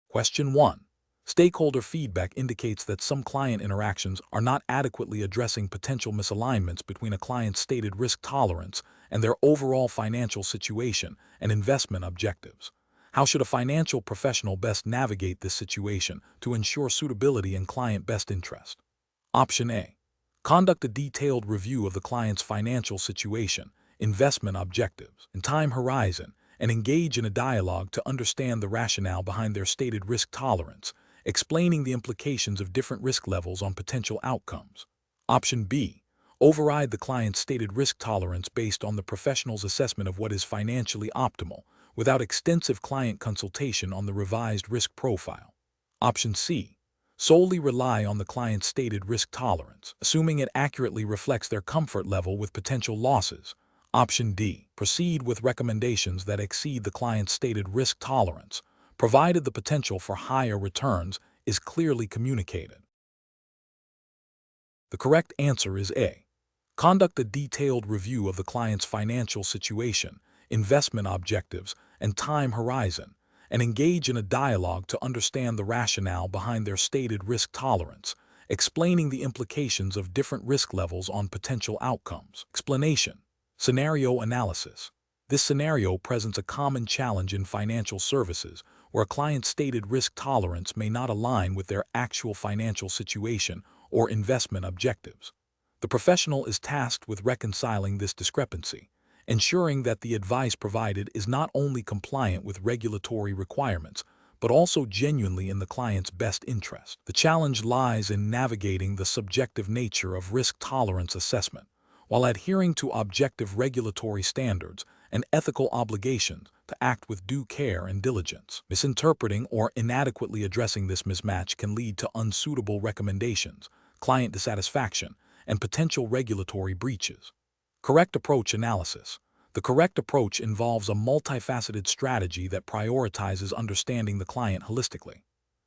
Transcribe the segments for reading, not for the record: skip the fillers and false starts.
Question 1. Stakeholder feedback indicates that some client interactions are not adequately addressing potential misalignments between a client's stated risk tolerance and their overall financial situation and investment objectives. How should a financial professional best navigate this situation to ensure suitability and client best interest? Option A. Conduct a detailed review of the client's financial situation, investment objectives, and time horizon, and engage in a dialogue to understand the rationale behind their stated risk tolerance, explaining the implications of different risk levels on potential outcomes. Option B. Override the client's stated risk tolerance based on the professional's assessment of what is financially optimal, without extensive client consultation on the revised risk profile. Option C. Solely rely on the client's stated risk tolerance, assuming it accurately reflects their comfort level with potential losses. Option D. Proceed with recommendations that exceed the client's stated risk tolerance, provided the potential for higher returns is clearly communicated. The correct answer is A. Conduct a detailed review of the client's financial situation, investment objectives, and time horizon, and engage in a dialogue to understand the rationale behind their stated risk tolerance, explaining the implications of different risk levels on potential outcomes. Explanation. Scenario analysis. This scenario presents a common challenge in financial services where a client's stated risk tolerance may not align with their actual financial situation or investment objectives. The professional is tasked with reconciling this discrepancy, ensuring that the advice provided is not only compliant with regulatory requirements, but also genuinely in the client's best interest. The challenge lies in navigating the subjective nature of risk tolerance assessment, while adhering to objective regulatory standards and ethical obligations to act with due care and diligence. Misinterpreting or inadequately addressing this mismatch can lead to unsuitable recommendations, client dissatisfaction, and potential regulatory breaches. Correct approach analysis. The correct approach involves a multifaceted strategy that prioritizes understanding the client holistically.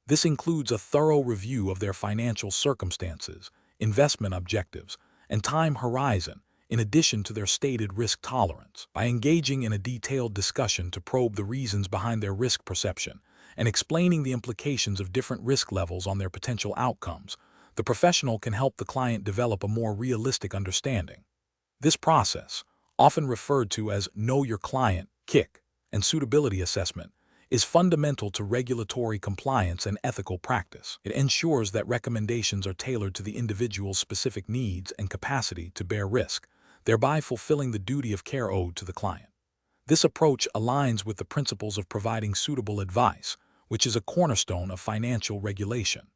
This includes a thorough review of their financial circumstances, investment objectives, and time horizon, in addition to their stated risk tolerance. By engaging in a detailed discussion to probe the reasons behind their risk perception and explaining the implications of different risk levels on their potential outcomes, the professional can help the client develop a more realistic understanding. This process, often referred to as Know Your Client, KIC, and suitability assessment, is fundamental to regulatory compliance and ethical practice. It ensures that recommendations are tailored to the individual's specific needs and capacity to bear risk, thereby fulfilling the duty of care owed to the client. This approach aligns with the principles of providing suitable advice, which is a cornerstone of financial regulation.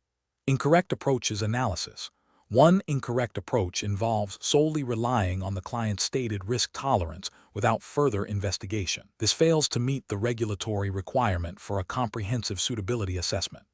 Incorrect approaches analysis. One incorrect approach involves solely relying on the client's stated risk tolerance without further investigation. This fails to meet the regulatory requirement for a comprehensive suitability assessment.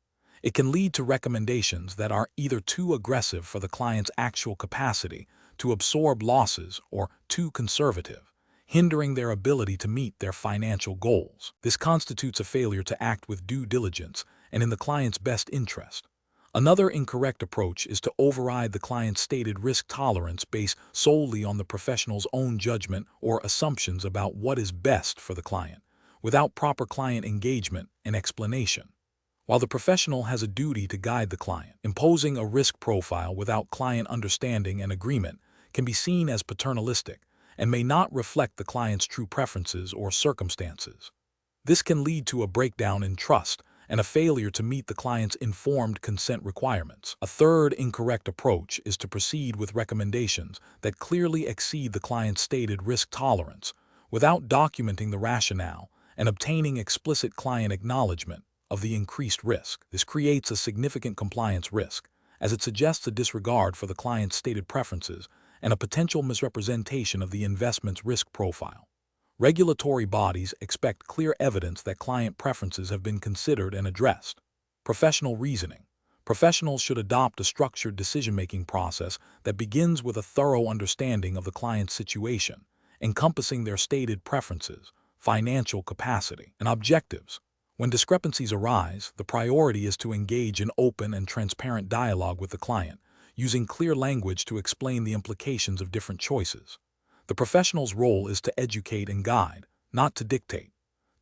It can lead to recommendations that are either too aggressive for the client's actual capacity to absorb losses or too conservative, hindering their ability to meet their financial goals. This constitutes a failure to act with due diligence and in the client's best interest. Another incorrect approach is to override the client's stated risk tolerance based solely on the professional's own judgment or assumptions about what is best for the client, without proper client engagement and explanation. While the professional has a duty to guide the client, imposing a risk profile without client understanding and agreement can be seen as paternalistic and may not reflect the client's true preferences or circumstances. This can lead to a breakdown in trust and a failure to meet the client's informed consent requirements. A third incorrect approach is to proceed with recommendations that clearly exceed the client's stated risk tolerance without documenting the rationale and obtaining explicit client acknowledgement of the increased risk. This creates a significant compliance risk, as it suggests a disregard for the client's stated preferences and a potential misrepresentation of the investment's risk profile. Regulatory bodies expect clear evidence that client preferences have been considered and addressed. Professional reasoning. Professionals should adopt a structured decision-making process that begins with a thorough understanding of the client's situation, encompassing their stated preferences, financial capacity, and objectives. When discrepancies arise, the priority is to engage in open and transparent dialogue with the client, using clear language to explain the implications of different choices. The professional's role is to educate and guide, not to dictate.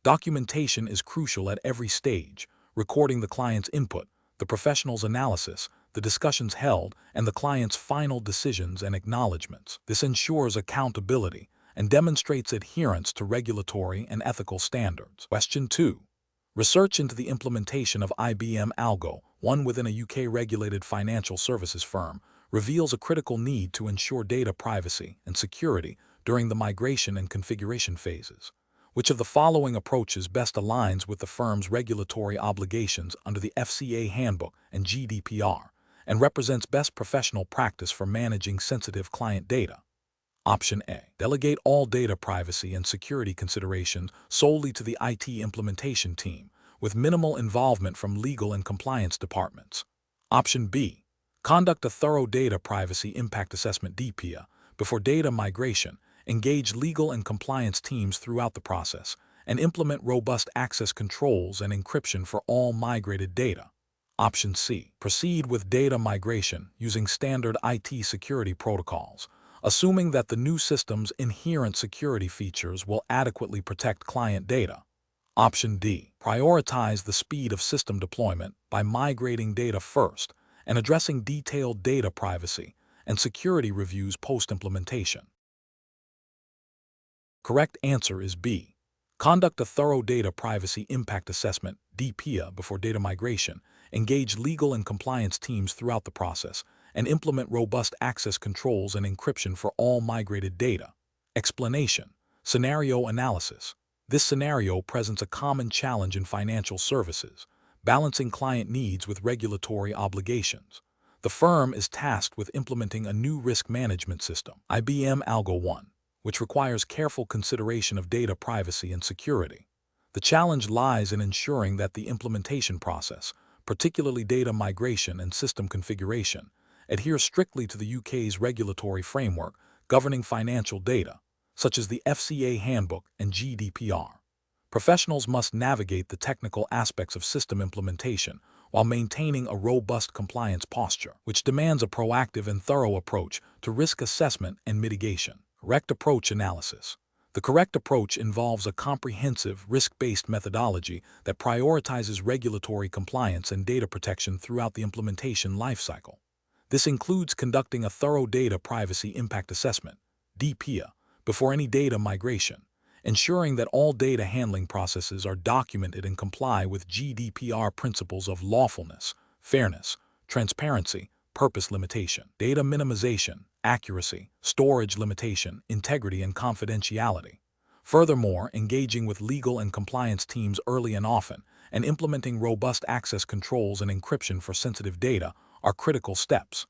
Documentation is crucial at every stage, recording the client's input, the professional's analysis, the discussions held, and the client's final decisions and acknowledgments. This ensures accountability and demonstrates adherence to regulatory and ethical standards. Question 2. Research into the implementation of IBM Algo, one within a UK-regulated financial services firm, reveals a critical need to ensure data privacy and security during the migration and configuration phases. Which of the following approaches best aligns with the firm's regulatory obligations under the FCA Handbook and GDPR, and represents best professional practice for managing sensitive client data? Option A. Delegate all data privacy and security considerations solely to the IT implementation team, with minimal involvement from legal and compliance departments. Option B. Conduct a thorough data privacy impact assessment (DPIA) before data migration, engage legal and compliance teams throughout the process, and implement robust access controls and encryption for all migrated data. Option C. Proceed with data migration using standard IT security protocols, assuming that the new system's inherent security features will adequately protect client data. Option D. Prioritize the speed of system deployment by migrating data first and addressing detailed data privacy and security reviews post-implementation. Correct answer is B. Conduct a thorough data privacy impact assessment (DPIA) before data migration, engage legal and compliance teams throughout the process, and implement robust access controls and encryption for all migrated data. Explanation. Scenario analysis. This scenario presents a common challenge in financial services, balancing client needs with regulatory obligations. The firm is tasked with implementing a new risk management system, IBM Algo 1, which requires careful consideration of data privacy and security. The challenge lies in ensuring that the implementation process, particularly data migration and system configuration, adheres strictly to the UK's regulatory framework governing financial data, such as the FCA Handbook and GDPR. Professionals must navigate the technical aspects of system implementation while maintaining a robust compliance posture, which demands a proactive and thorough approach to risk assessment and mitigation. Correct approach analysis. The correct approach involves a comprehensive, risk-based methodology that prioritizes regulatory compliance and data protection throughout the implementation lifecycle. This includes conducting a thorough data privacy impact assessment, DPIA, before any data migration, ensuring that all data handling processes are documented and comply with GDPR principles of lawfulness, fairness, transparency, purpose limitation, data minimization, accuracy, storage limitation, integrity, and confidentiality. Furthermore, engaging with legal and compliance teams early and often, and implementing robust access controls and encryption for sensitive data are critical steps.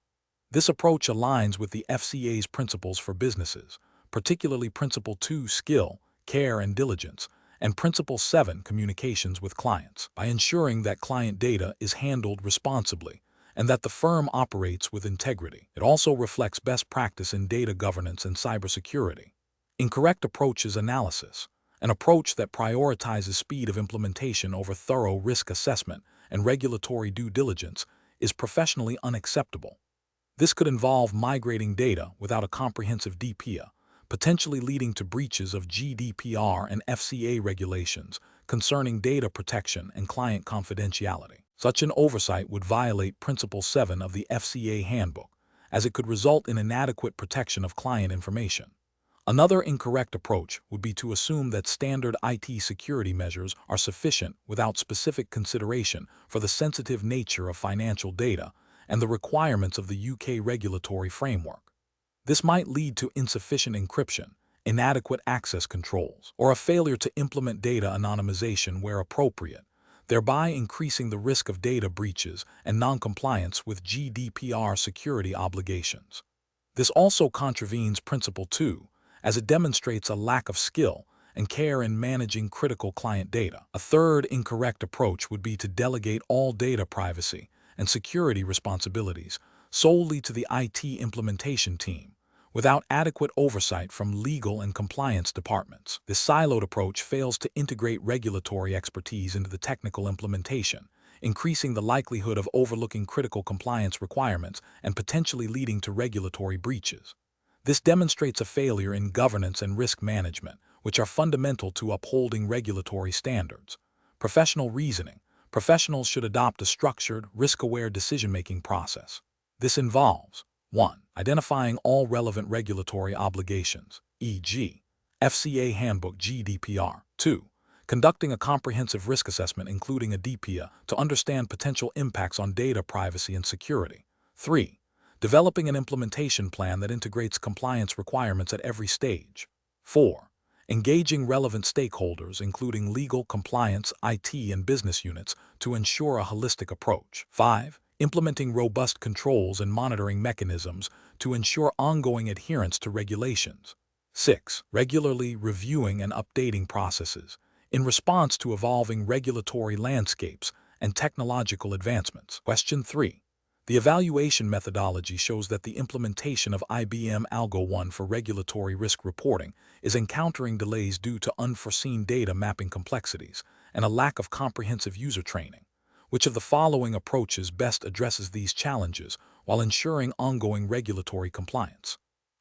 This approach aligns with the FCA's principles for businesses, particularly Principle 2, skill, care, and diligence, and Principle 7, communications with clients, by ensuring that client data is handled responsibly and that the firm operates with integrity. It also reflects best practice in data governance and cybersecurity. Incorrect approach is analysis, an approach that prioritizes speed of implementation over thorough risk assessment and regulatory due diligence, is professionally unacceptable. This could involve migrating data without a comprehensive DPIA, potentially leading to breaches of GDPR and FCA regulations concerning data protection and client confidentiality. Such an oversight would violate Principle 7 of the FCA Handbook, as it could result in inadequate protection of client information. Another incorrect approach would be to assume that standard IT security measures are sufficient without specific consideration for the sensitive nature of financial data and the requirements of the UK regulatory framework. This might lead to insufficient encryption, inadequate access controls, or a failure to implement data anonymization where appropriate, thereby increasing the risk of data breaches and noncompliance with GDPR security obligations. This also contravenes Principle 2, as it demonstrates a lack of skill and care in managing critical client data. A third incorrect approach would be to delegate all data privacy and security responsibilities solely to the IT implementation team, without adequate oversight from legal and compliance departments. This siloed approach fails to integrate regulatory expertise into the technical implementation, increasing the likelihood of overlooking critical compliance requirements and potentially leading to regulatory breaches. This demonstrates a failure in governance and risk management, which are fundamental to upholding regulatory standards. Professional reasoning. professionals should adopt a structured, risk-aware decision-making process. This involves 1. Identifying all relevant regulatory obligations, e.g., FCA Handbook GDPR. 2. Conducting a comprehensive risk assessment including a DPIA to understand potential impacts on data privacy and security. 3. Developing an implementation plan that integrates compliance requirements at every stage. 4. Engaging relevant stakeholders, including legal, compliance, IT, and business units, to ensure a holistic approach. 5. Implementing robust controls and monitoring mechanisms to ensure ongoing adherence to regulations. 6. Regularly reviewing and updating processes in response to evolving regulatory landscapes and technological advancements. Question 3. The evaluation methodology shows that the implementation of IBM Algo 1 for regulatory risk reporting is encountering delays due to unforeseen data mapping complexities and a lack of comprehensive user training. Which of the following approaches best addresses these challenges while ensuring ongoing regulatory compliance?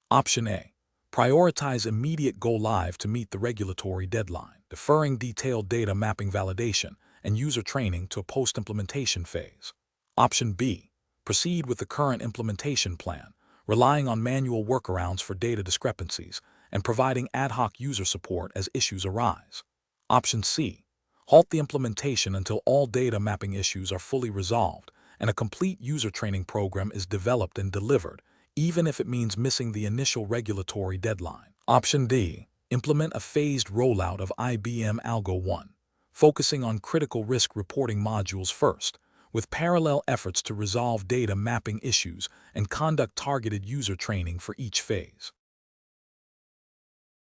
Option A. Prioritize immediate go-live to meet the regulatory deadline, deferring detailed data mapping validation and user training to a post-implementation phase. Option B. Proceed with the current implementation plan, relying on manual workarounds for data discrepancies and providing ad hoc user support as issues arise. Option C. Halt the implementation until all data mapping issues are fully resolved and a complete user training program is developed and delivered, even if it means missing the initial regulatory deadline. Option D. Implement a phased rollout of IBM Algo 1, focusing on critical risk reporting modules first, with parallel efforts to resolve data mapping issues and conduct targeted user training for each phase.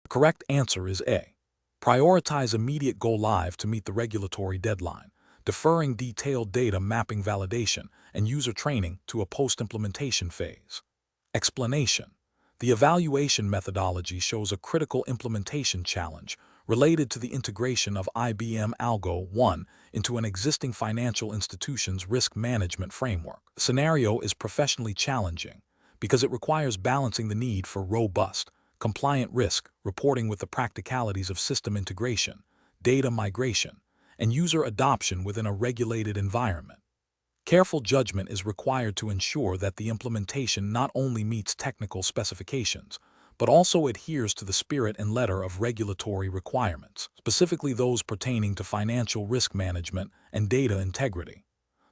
The correct answer is A. Prioritize immediate go-live to meet the regulatory deadline, deferring detailed data mapping validation and user training to a post-implementation phase. Explanation. The evaluation methodology shows a critical implementation challenge related to the integration of IBM Algo 1 into an existing financial institution's risk management framework. The scenario is professionally challenging because it requires balancing the need for robust, compliant risk reporting with the practicalities of system integration, data migration, and user adoption within a regulated environment. Careful judgment is required to ensure that the implementation not only meets technical specifications, but also adheres to the spirit and letter of regulatory requirements, specifically those pertaining to financial risk management and data integrity.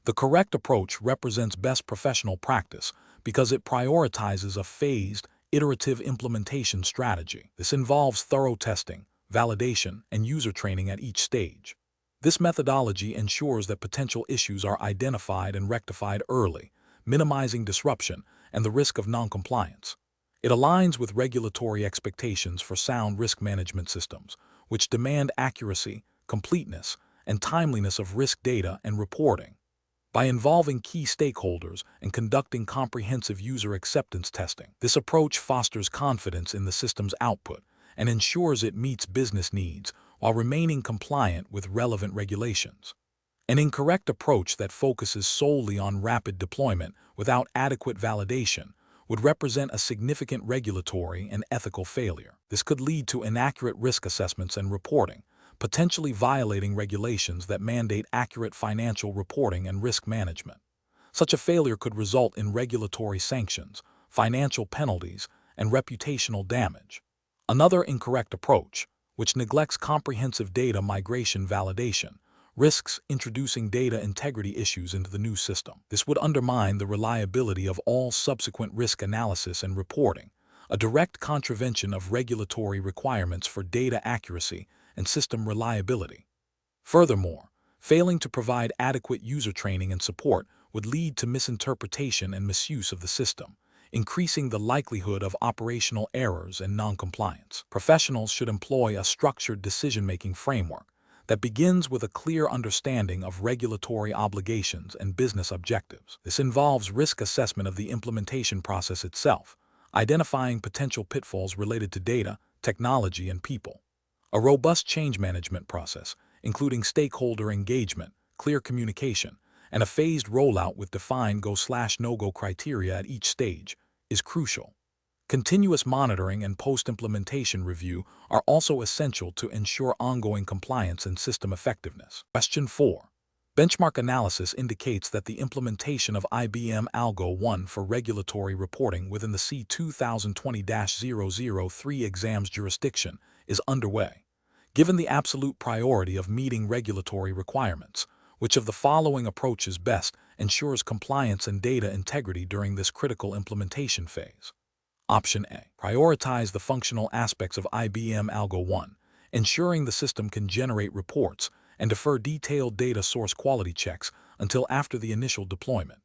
The correct approach represents best professional practice because it prioritizes a phased, iterative implementation strategy. This involves thorough testing, validation, and user training at each stage. This methodology ensures that potential issues are identified and rectified early, minimizing disruption and the risk of noncompliance. It aligns with regulatory expectations for sound risk management systems, which demand accuracy, completeness, and timeliness of risk data and reporting. By involving key stakeholders and conducting comprehensive user acceptance testing, this approach fosters confidence in the system's output and ensures it meets business needs while remaining compliant with relevant regulations. An incorrect approach that focuses solely on rapid deployment without adequate validation would represent a significant regulatory and ethical failure. This could lead to inaccurate risk assessments and reporting, potentially violating regulations that mandate accurate financial reporting and risk management. Such a failure could result in regulatory sanctions, financial penalties, and reputational damage. Another incorrect approach, which neglects comprehensive data migration validation, risks introducing data integrity issues into the new system. This would undermine the reliability of all subsequent risk analysis and reporting, a direct contravention of regulatory requirements for data accuracy and system reliability. Furthermore, failing to provide adequate user training and support would lead to misinterpretation and misuse of the system, increasing the likelihood of operational errors and noncompliance. Professionals should employ a structured decision-making framework that begins with a clear understanding of regulatory obligations and business objectives. This involves risk assessment of the implementation process itself, identifying potential pitfalls related to data, technology, and people. A robust change management process, including stakeholder engagement, clear communication, and a phased rollout with defined go/no-go criteria at each stage, is crucial. Continuous monitoring and post-implementation review are also essential to ensure ongoing compliance and system effectiveness. Question 4. Benchmark analysis indicates that the implementation of IBM Algo 1 for regulatory reporting within the C2020-003 exams jurisdiction is underway. Given the absolute priority of meeting regulatory requirements, which of the following approaches best ensures compliance and data integrity during this critical implementation phase? Option A. Prioritize the functional aspects of IBM Algo 1, ensuring the system can generate reports and defer detailed data source quality checks until after the initial deployment.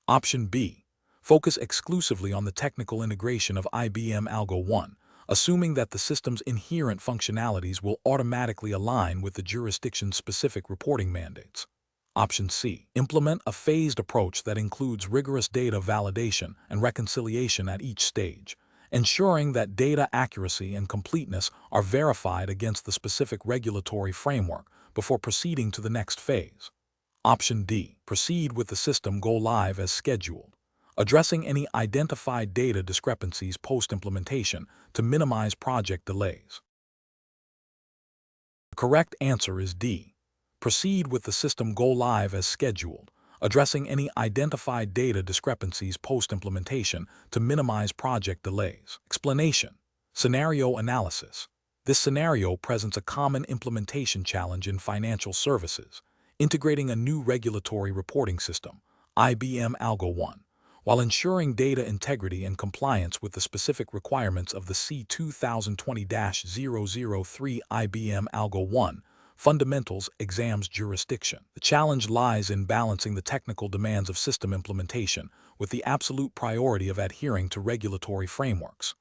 Option B. Focus exclusively on the technical integration of IBM Algo 1, assuming that the system's inherent functionalities will automatically align with the jurisdiction's specific reporting mandates. Option C. Implement a phased approach that includes rigorous data validation and reconciliation at each stage, ensuring that data accuracy and completeness are verified against the specific regulatory framework before proceeding to the next phase. Option D. Proceed with the system go live as scheduled, addressing any identified data discrepancies post-implementation to minimize project delays. The correct answer is D. Proceed with the system go live as scheduled, addressing any identified data discrepancies post-implementation to minimize project delays. Explanation. Scenario analysis. This scenario presents a common implementation challenge in financial services, integrating a new regulatory reporting system, IBM Algo 1, while ensuring data integrity and compliance with the specific requirements of the C2020-003 IBM Algo 1 Fundamentals Exams jurisdiction. The challenge lies in balancing the technical demands of system implementation with the absolute priority of adhering to regulatory frameworks.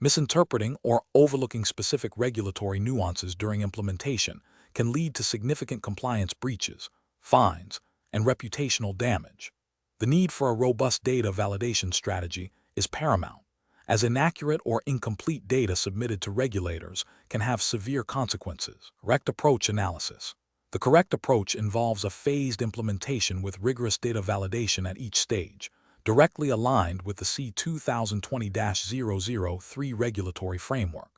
Misinterpreting or overlooking specific regulatory nuances during implementation can lead to significant compliance breaches, fines, and reputational damage. The need for a robust data validation strategy is paramount, as inaccurate or incomplete data submitted to regulators can have severe consequences. Correct approach analysis. The correct approach involves a phased implementation with rigorous data validation at each stage, directly aligned with the C2020-003 regulatory framework.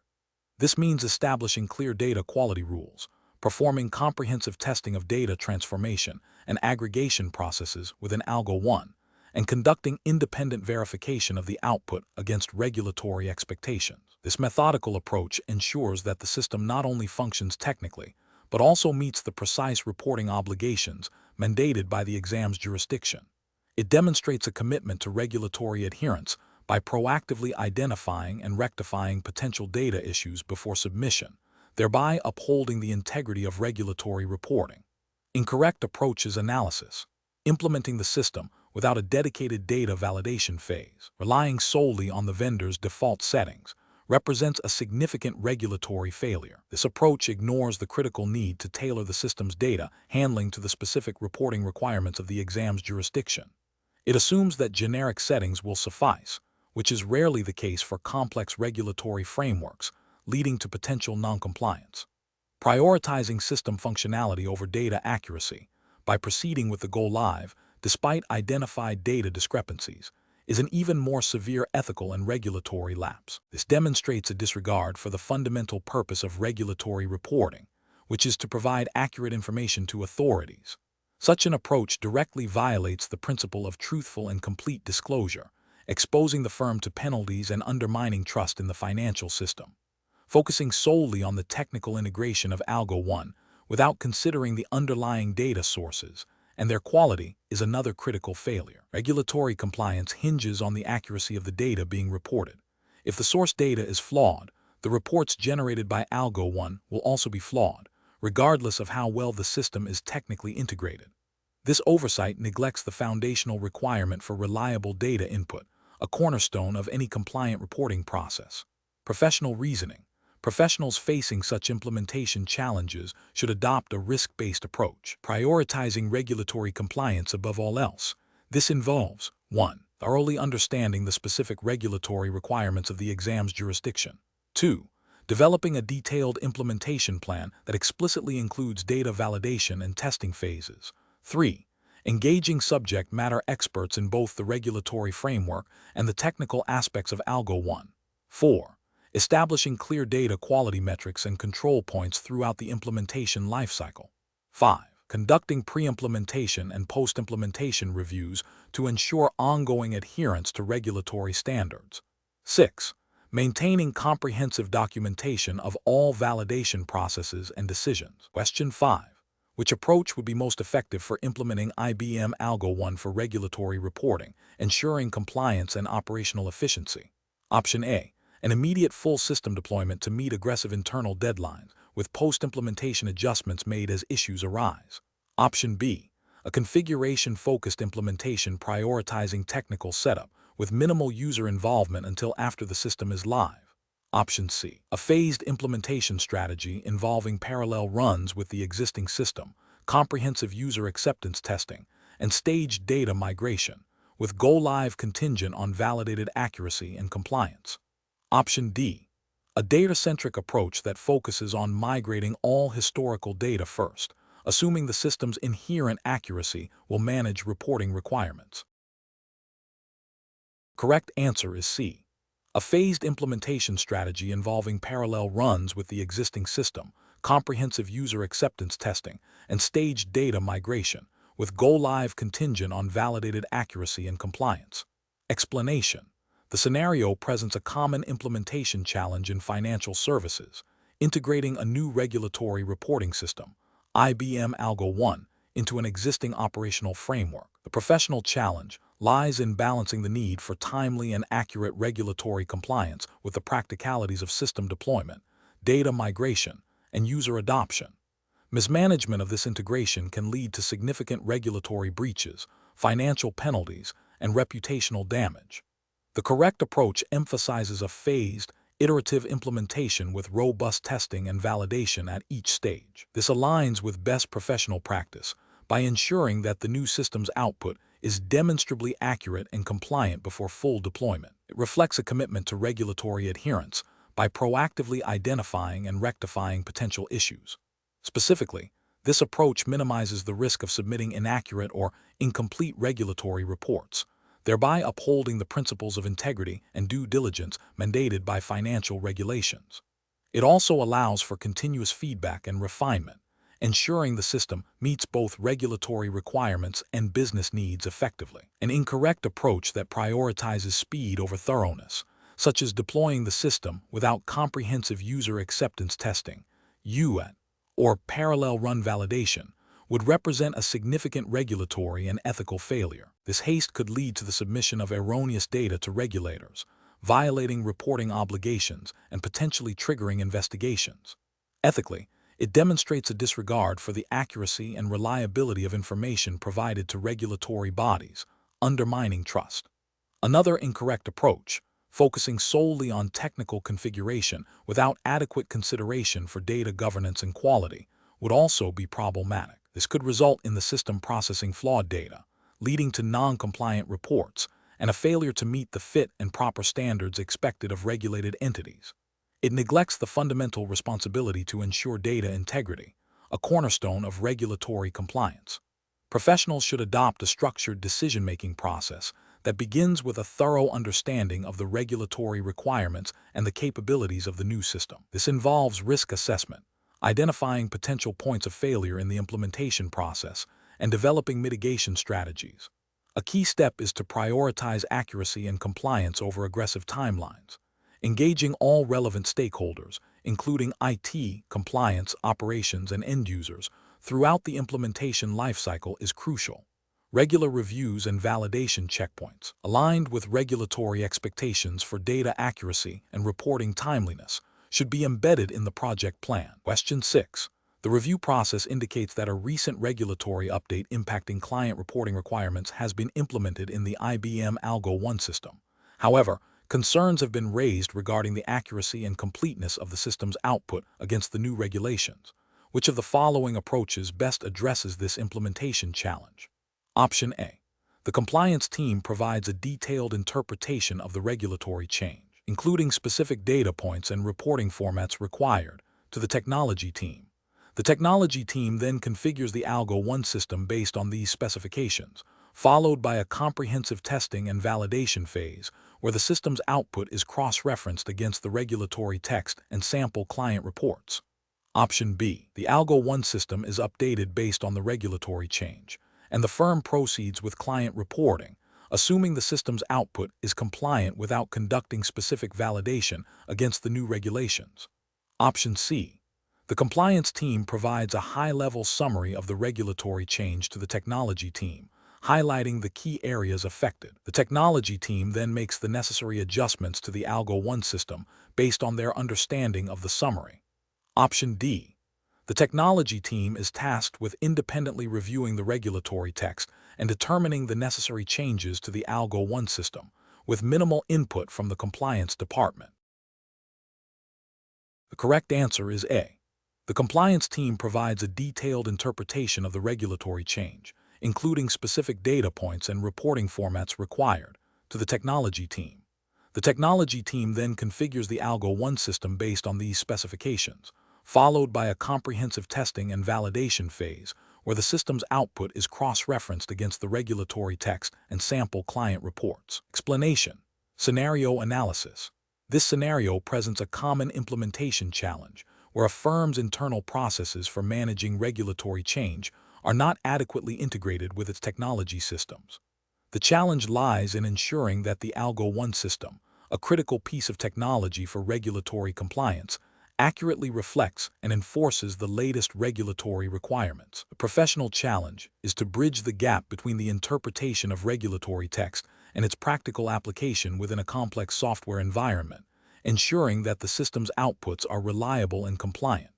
This means establishing clear data quality rules, performing comprehensive testing of data transformation and aggregation processes within Algo 1, and conducting independent verification of the output against regulatory expectations. This methodical approach ensures that the system not only functions technically, but also meets the precise reporting obligations mandated by the exam's jurisdiction. It demonstrates a commitment to regulatory adherence by proactively identifying and rectifying potential data issues before submission, thereby upholding the integrity of regulatory reporting. Incorrect approaches analysis. Implementing the system without a dedicated data validation phase, relying solely on the vendor's default settings, represents a significant regulatory failure. This approach ignores the critical need to tailor the system's data handling to the specific reporting requirements of the exam's jurisdiction. It assumes that generic settings will suffice, which is rarely the case for complex regulatory frameworks, leading to potential noncompliance. Prioritizing system functionality over data accuracy by proceeding with the go live despite identified data discrepancies is an even more severe ethical and regulatory lapse. This demonstrates a disregard for the fundamental purpose of regulatory reporting, which is to provide accurate information to authorities. Such an approach directly violates the principle of truthful and complete disclosure, exposing the firm to penalties and undermining trust in the financial system. Focusing solely on the technical integration of Algo 1 without considering the underlying data sources and their quality is another critical failure. Regulatory compliance hinges on the accuracy of the data being reported. If the source data is flawed, the reports generated by Algo 1 will also be flawed, regardless of how well the system is technically integrated. This oversight neglects the foundational requirement for reliable data input, a cornerstone of any compliant reporting process. Professional reasoning. Professionals facing such implementation challenges should adopt a risk-based approach, prioritizing regulatory compliance above all else. This involves 1. Thoroughly understanding the specific regulatory requirements of the exam's jurisdiction. 2. Developing a detailed implementation plan that explicitly includes data validation and testing phases. 3. Engaging subject matter experts in both the regulatory framework and the technical aspects of Algo 1. 4. Establishing clear data quality metrics and control points throughout the implementation lifecycle. 5. conducting pre-implementation and post-implementation reviews to ensure ongoing adherence to regulatory standards. 6. Maintaining comprehensive documentation of all validation processes and decisions. Question 5. Which approach would be most effective for implementing IBM Algo 1 for regulatory reporting, ensuring compliance and operational efficiency? Option A. An immediate full system deployment to meet aggressive internal deadlines, with post-implementation adjustments made as issues arise. Option B. A configuration-focused implementation prioritizing technical setup, with minimal user involvement until after the system is live. Option C. A phased implementation strategy involving parallel runs with the existing system, comprehensive user acceptance testing, and staged data migration, with go-live contingent on validated accuracy and compliance. Option D. A data-centric approach that focuses on migrating all historical data first, assuming the system's inherent accuracy will manage reporting requirements. Correct answer is C. A phased implementation strategy involving parallel runs with the existing system, comprehensive user acceptance testing, and staged data migration, with go-live contingent on validated accuracy and compliance. Explanation. The scenario presents a common implementation challenge in financial services, integrating a new regulatory reporting system, IBM Algo 1, into an existing operational framework. The professional challenge lies in balancing the need for timely and accurate regulatory compliance with the practicalities of system deployment, data migration, and user adoption. Mismanagement of this integration can lead to significant regulatory breaches, financial penalties, and reputational damage. The correct approach emphasizes a phased, iterative implementation with robust testing and validation at each stage. This aligns with best professional practice by ensuring that the new system's output is demonstrably accurate and compliant before full deployment. It reflects a commitment to regulatory adherence by proactively identifying and rectifying potential issues. Specifically, this approach minimizes the risk of submitting inaccurate or incomplete regulatory reports, thereby upholding the principles of integrity and due diligence mandated by financial regulations. It also allows for continuous feedback and refinement, ensuring the system meets both regulatory requirements and business needs effectively. An incorrect approach that prioritizes speed over thoroughness, such as deploying the system without comprehensive user acceptance testing, UAT, or parallel run validation, would represent a significant regulatory and ethical failure. This haste could lead to the submission of erroneous data to regulators, violating reporting obligations and potentially triggering investigations. Ethically, it demonstrates a disregard for the accuracy and reliability of information provided to regulatory bodies, undermining trust. Another incorrect approach, focusing solely on technical configuration without adequate consideration for data governance and quality, would also be problematic. This could result in the system processing flawed data, leading to non-compliant reports and a failure to meet the fit and proper standards expected of regulated entities. It neglects the fundamental responsibility to ensure data integrity, a cornerstone of regulatory compliance. Professionals should adopt a structured decision-making process that begins with a thorough understanding of the regulatory requirements and the capabilities of the new system. This involves risk assessment, identifying potential points of failure in the implementation process, and developing mitigation strategies. A key step is to prioritize accuracy and compliance over aggressive timelines. Engaging all relevant stakeholders, including IT, compliance, operations, and end users, throughout the implementation lifecycle is crucial. Regular reviews and validation checkpoints, aligned with regulatory expectations for data accuracy and reporting timeliness, should be embedded in the project plan. Question 6. The review process indicates that a recent regulatory update impacting client reporting requirements has been implemented in the IBM Algo 1 system. However, concerns have been raised regarding the accuracy and completeness of the system's output against the new regulations. Which of the following approaches best addresses this implementation challenge? Option A. The compliance team provides a detailed interpretation of the regulatory change, including specific data points and reporting formats required, to the technology team. The technology team then configures the Algo 1 system based on these specifications, followed by a comprehensive testing and validation phase where the system's output is cross-referenced against the regulatory text and sample client reports. Option B. The Algo 1 system is updated based on the regulatory change, and the firm proceeds with client reporting, assuming the system's output is compliant without conducting specific validation against the new regulations. Option C. The compliance team provides a high-level summary of the regulatory change to the technology team, highlighting the key areas affected. The technology team then makes the necessary adjustments to the Algo 1 system based on their understanding of the summary. Option D. The technology team is tasked with independently reviewing the regulatory text and determining the necessary changes to the Algo 1 system, with minimal input from the compliance department. The correct answer is A. The compliance team provides a detailed interpretation of the regulatory change, including specific data points and reporting formats required, to the technology team. The technology team then configures the Algo 1 system based on these specifications, followed by a comprehensive testing and validation phase where the system's output is cross-referenced against the regulatory text and sample client reports. Explanation: scenario analysis. This scenario presents a common implementation challenge where a firm's internal processes for managing regulatory change are not adequately integrated with its technology systems. The challenge lies in ensuring that the Algo 1 system, a critical piece of technology for regulatory compliance, accurately reflects and enforces the latest regulatory requirements. The professional challenge is to bridge the gap between the interpretation of regulatory text and its practical application within a complex software environment, ensuring that the system's outputs are reliable and compliant.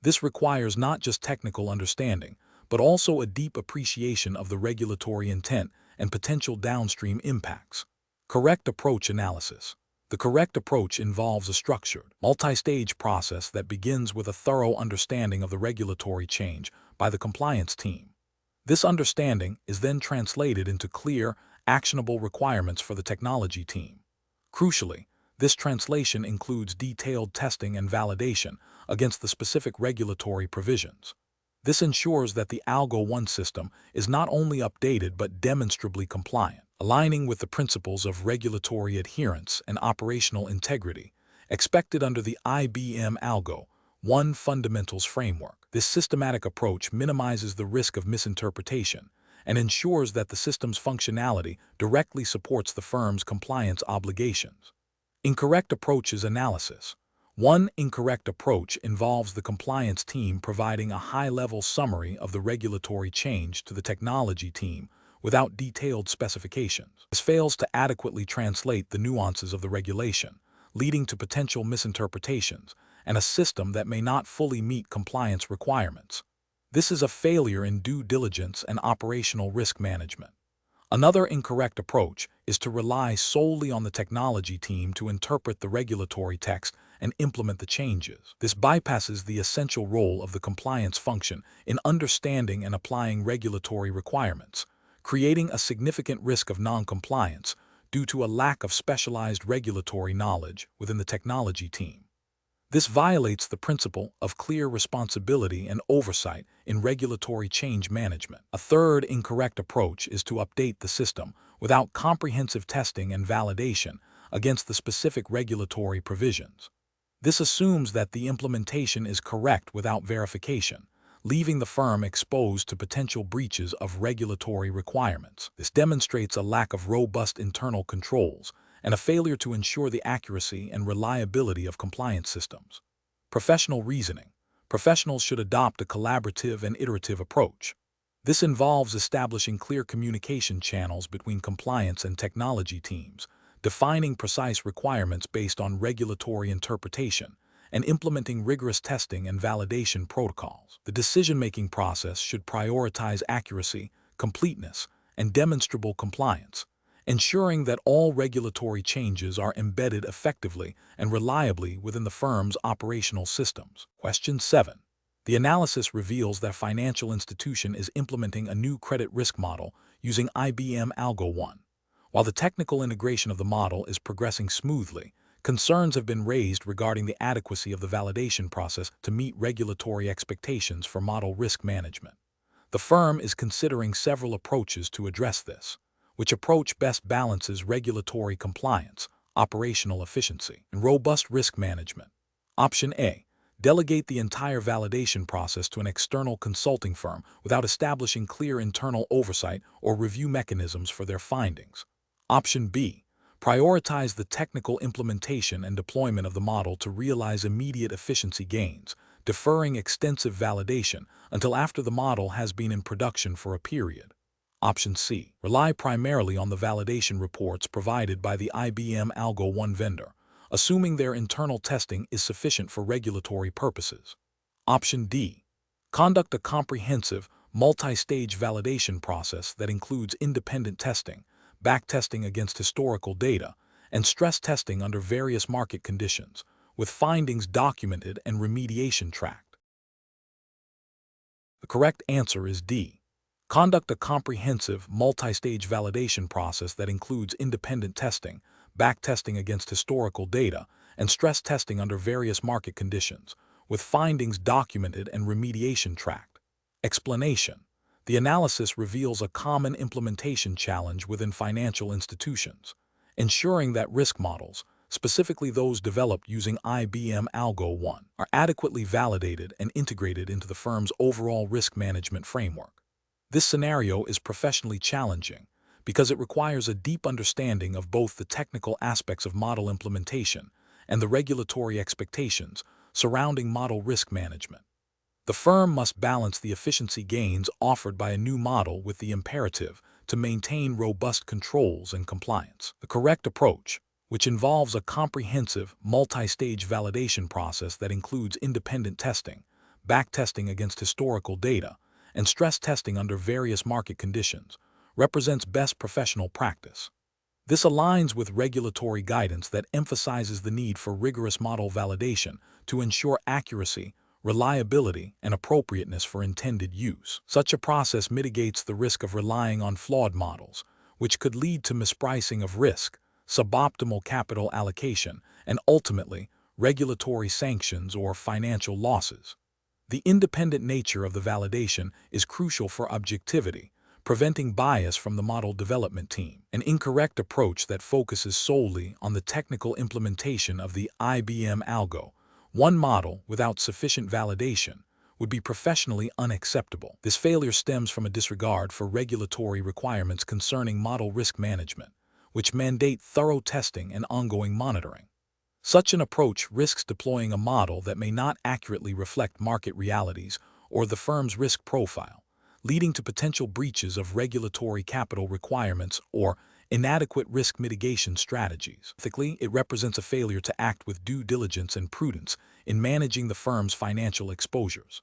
This requires not just technical understanding, but also a deep appreciation of the regulatory intent and potential downstream impacts. Correct approach analysis. The correct approach involves a structured, multi-stage process that begins with a thorough understanding of the regulatory change by the compliance team. This understanding is then translated into clear, actionable requirements for the technology team. Crucially, this translation includes detailed testing and validation against the specific regulatory provisions. This ensures that the Algo 1 system is not only updated but demonstrably compliant, aligning with the principles of regulatory adherence and operational integrity expected under the IBM Algo 1 Fundamentals framework. This systematic approach minimizes the risk of misinterpretation and ensures that the system's functionality directly supports the firm's compliance obligations. Incorrect approaches analysis. One incorrect approach involves the compliance team providing a high-level summary of the regulatory change to the technology team without detailed specifications. This fails to adequately translate the nuances of the regulation, leading to potential misinterpretations and a system that may not fully meet compliance requirements. This is a failure in due diligence and operational risk management. Another incorrect approach is to rely solely on the technology team to interpret the regulatory text and implement the changes. This bypasses the essential role of the compliance function in understanding and applying regulatory requirements, creating a significant risk of non-compliance due to a lack of specialized regulatory knowledge within the technology team. This violates the principle of clear responsibility and oversight in regulatory change management. A third incorrect approach is to update the system without comprehensive testing and validation against the specific regulatory provisions. This assumes that the implementation is correct without verification, leaving the firm exposed to potential breaches of regulatory requirements. This demonstrates a lack of robust internal controls and a failure to ensure the accuracy and reliability of compliance systems. Professional reasoning. Professionals should adopt a collaborative and iterative approach. This involves establishing clear communication channels between compliance and technology teams, defining precise requirements based on regulatory interpretation, and implementing rigorous testing and validation protocols. The decision-making process should prioritize accuracy, completeness, and demonstrable compliance, ensuring that all regulatory changes are embedded effectively and reliably within the firm's operational systems. Question 7. The analysis reveals that a financial institution is implementing a new credit risk model using IBM Algo 1. While the technical integration of the model is progressing smoothly, concerns have been raised regarding the adequacy of the validation process to meet regulatory expectations for model risk management. The firm is considering several approaches to address this. Which approach best balances regulatory compliance, operational efficiency, and robust risk management? Option A. Delegate the entire validation process to an external consulting firm without establishing clear internal oversight or review mechanisms for their findings. Option B. Prioritize the technical implementation and deployment of the model to realize immediate efficiency gains, deferring extensive validation until after the model has been in production for a period. Option C. Rely primarily on the validation reports provided by the IBM Algo 1 vendor, assuming their internal testing is sufficient for regulatory purposes. Option D. Conduct a comprehensive, multi-stage validation process that includes independent testing, backtesting against historical data, and stress testing under various market conditions, with findings documented and remediation tracked. The correct answer is D. Conduct a comprehensive, multi-stage validation process that includes independent testing, backtesting against historical data, and stress testing under various market conditions, with findings documented and remediation tracked. Explanation. The analysis reveals a common implementation challenge within financial institutions, ensuring that risk models, specifically those developed using IBM Algo 1, are adequately validated and integrated into the firm's overall risk management framework. This scenario is professionally challenging because it requires a deep understanding of both the technical aspects of model implementation and the regulatory expectations surrounding model risk management. The firm must balance the efficiency gains offered by a new model with the imperative to maintain robust controls and compliance. The correct approach, which involves a comprehensive, multi-stage validation process that includes independent testing, backtesting against historical data, and stress testing under various market conditions, represents best professional practice. This aligns with regulatory guidance that emphasizes the need for rigorous model validation to ensure accuracy, reliability, and appropriateness for intended use. Such a process mitigates the risk of relying on flawed models, which could lead to mispricing of risk, suboptimal capital allocation, and ultimately, regulatory sanctions or financial losses. The independent nature of the validation is crucial for objectivity, preventing bias from the model development team. An incorrect approach that focuses solely on the technical implementation of the IBM Algo 1 model without sufficient validation would be professionally unacceptable. This failure stems from a disregard for regulatory requirements concerning model risk management, which mandate thorough testing and ongoing monitoring. Such an approach risks deploying a model that may not accurately reflect market realities or the firm's risk profile, leading to potential breaches of regulatory capital requirements or inadequate risk mitigation strategies. Ethically, it represents a failure to act with due diligence and prudence in managing the firm's financial exposures.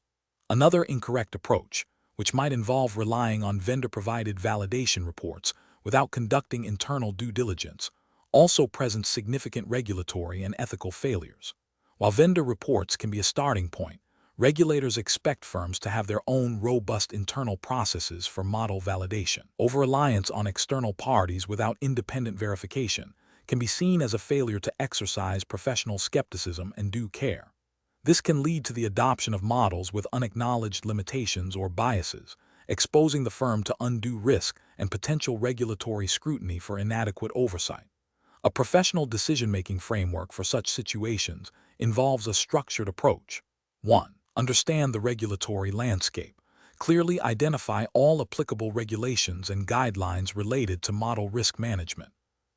Another incorrect approach, which might involve relying on vendor-provided validation reports without conducting internal due diligence, also presents significant regulatory and ethical failures. While vendor reports can be a starting point, regulators expect firms to have their own robust internal processes for model validation. Over-reliance on external parties without independent verification can be seen as a failure to exercise professional skepticism and due care. This can lead to the adoption of models with unacknowledged limitations or biases, exposing the firm to undue risk and potential regulatory scrutiny for inadequate oversight. A professional decision-making framework for such situations involves a structured approach. 1. Understand the regulatory landscape. Clearly identify all applicable regulations and guidelines related to model risk management.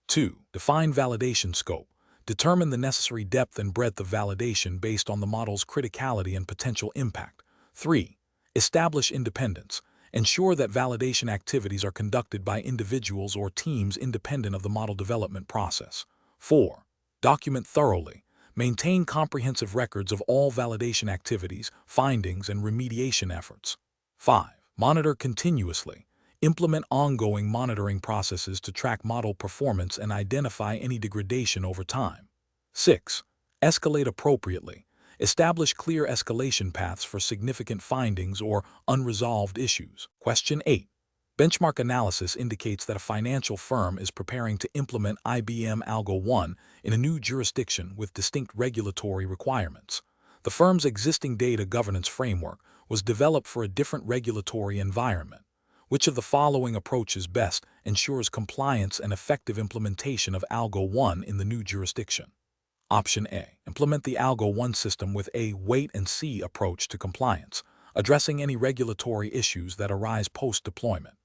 2. Define validation scope. Determine the necessary depth and breadth of validation based on the model's criticality and potential impact. 3. Establish independence. Ensure that validation activities are conducted by individuals or teams independent of the model development process. 4. Document thoroughly. Maintain comprehensive records of all validation activities, findings, and remediation efforts. 5. Monitor continuously. Implement ongoing monitoring processes to track model performance and identify any degradation over time. 6. Escalate appropriately. Establish clear escalation paths for significant findings or unresolved issues. Question 8. Benchmark analysis indicates that a financial firm is preparing to implement IBM Algo 1 in a new jurisdiction with distinct regulatory requirements. The firm's existing data governance framework was developed for a different regulatory environment. Which of the following approaches best ensures compliance and effective implementation of Algo 1 in the new jurisdiction? Option A. Implement the Algo 1 system with a wait-and-see approach to compliance, addressing any regulatory issues that arise post-deployment.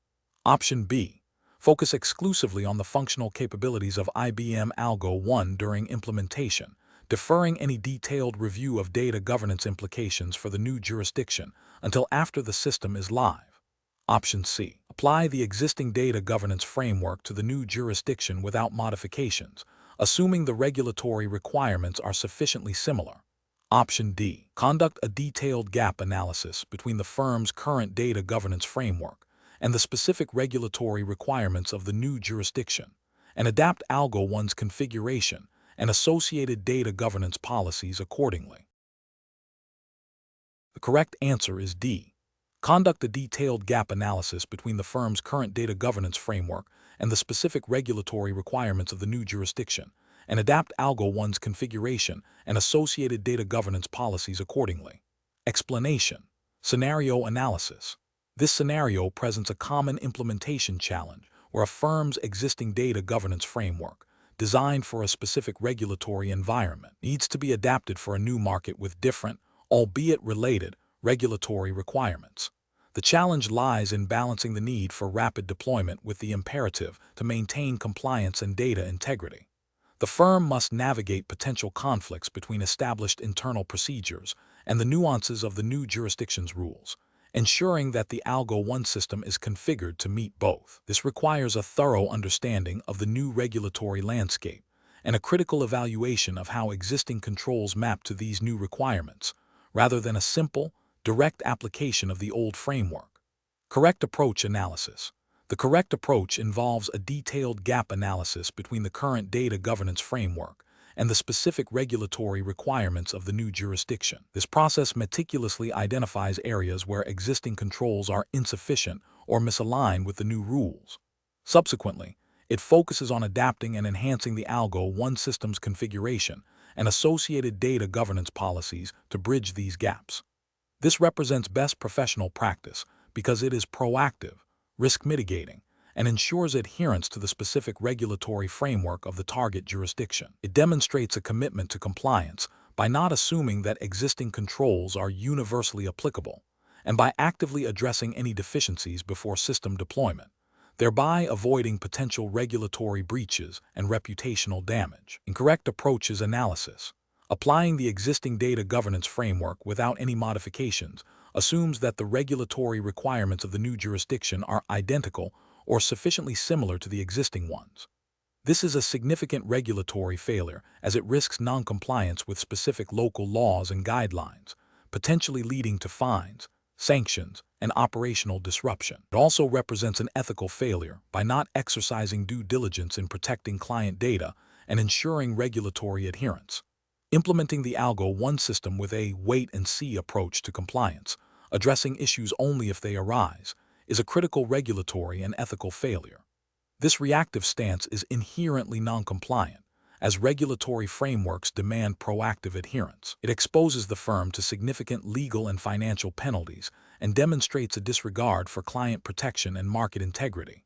Option B. Focus exclusively on the functional capabilities of IBM Algo 1 during implementation, deferring any detailed review of data governance implications for the new jurisdiction until after the system is live. Option C. Apply the existing data governance framework to the new jurisdiction without modifications, assuming the regulatory requirements are sufficiently similar. Option D. Conduct a detailed gap analysis between the firm's current data governance framework and the specific regulatory requirements of the new jurisdiction, and adapt Algo 1's configuration and associated data governance policies accordingly. The correct answer is D. Conduct a detailed gap analysis between the firm's current data governance framework and the specific regulatory requirements of the new jurisdiction, and adapt Algo 1's configuration and associated data governance policies accordingly. Explanation. Scenario analysis. This scenario presents a common implementation challenge where a firm's existing data governance framework, designed for a specific regulatory environment, needs to be adapted for a new market with different, albeit related, regulatory requirements. The challenge lies in balancing the need for rapid deployment with the imperative to maintain compliance and data integrity. The firm must navigate potential conflicts between established internal procedures and the nuances of the new jurisdiction's rules, ensuring that the Algo 1 system is configured to meet both. This requires a thorough understanding of the new regulatory landscape and a critical evaluation of how existing controls map to these new requirements, rather than a simple, direct application of the old framework. Correct approach analysis. The correct approach involves a detailed gap analysis between the current data governance framework and the specific regulatory requirements of the new jurisdiction. This process meticulously identifies areas where existing controls are insufficient or misaligned with the new rules. Subsequently, it focuses on adapting and enhancing the Algo 1 system's configuration and associated data governance policies to bridge these gaps. This represents best professional practice because it is proactive, risk mitigating, and ensures adherence to the specific regulatory framework of the target jurisdiction. It demonstrates a commitment to compliance by not assuming that existing controls are universally applicable, and by actively addressing any deficiencies before system deployment, thereby avoiding potential regulatory breaches and reputational damage. Incorrect approaches analysis. Applying the existing data governance framework without any modifications assumes that the regulatory requirements of the new jurisdiction are identical or sufficiently similar to the existing ones. This is a significant regulatory failure as it risks non-compliance with specific local laws and guidelines, potentially leading to fines, sanctions, and operational disruption. It also represents an ethical failure by not exercising due diligence in protecting client data and ensuring regulatory adherence. Implementing the Algo 1 system with a wait-and-see approach to compliance, addressing issues only if they arise, is a critical regulatory and ethical failure. This reactive stance is inherently non-compliant, as regulatory frameworks demand proactive adherence. It exposes the firm to significant legal and financial penalties and demonstrates a disregard for client protection and market integrity.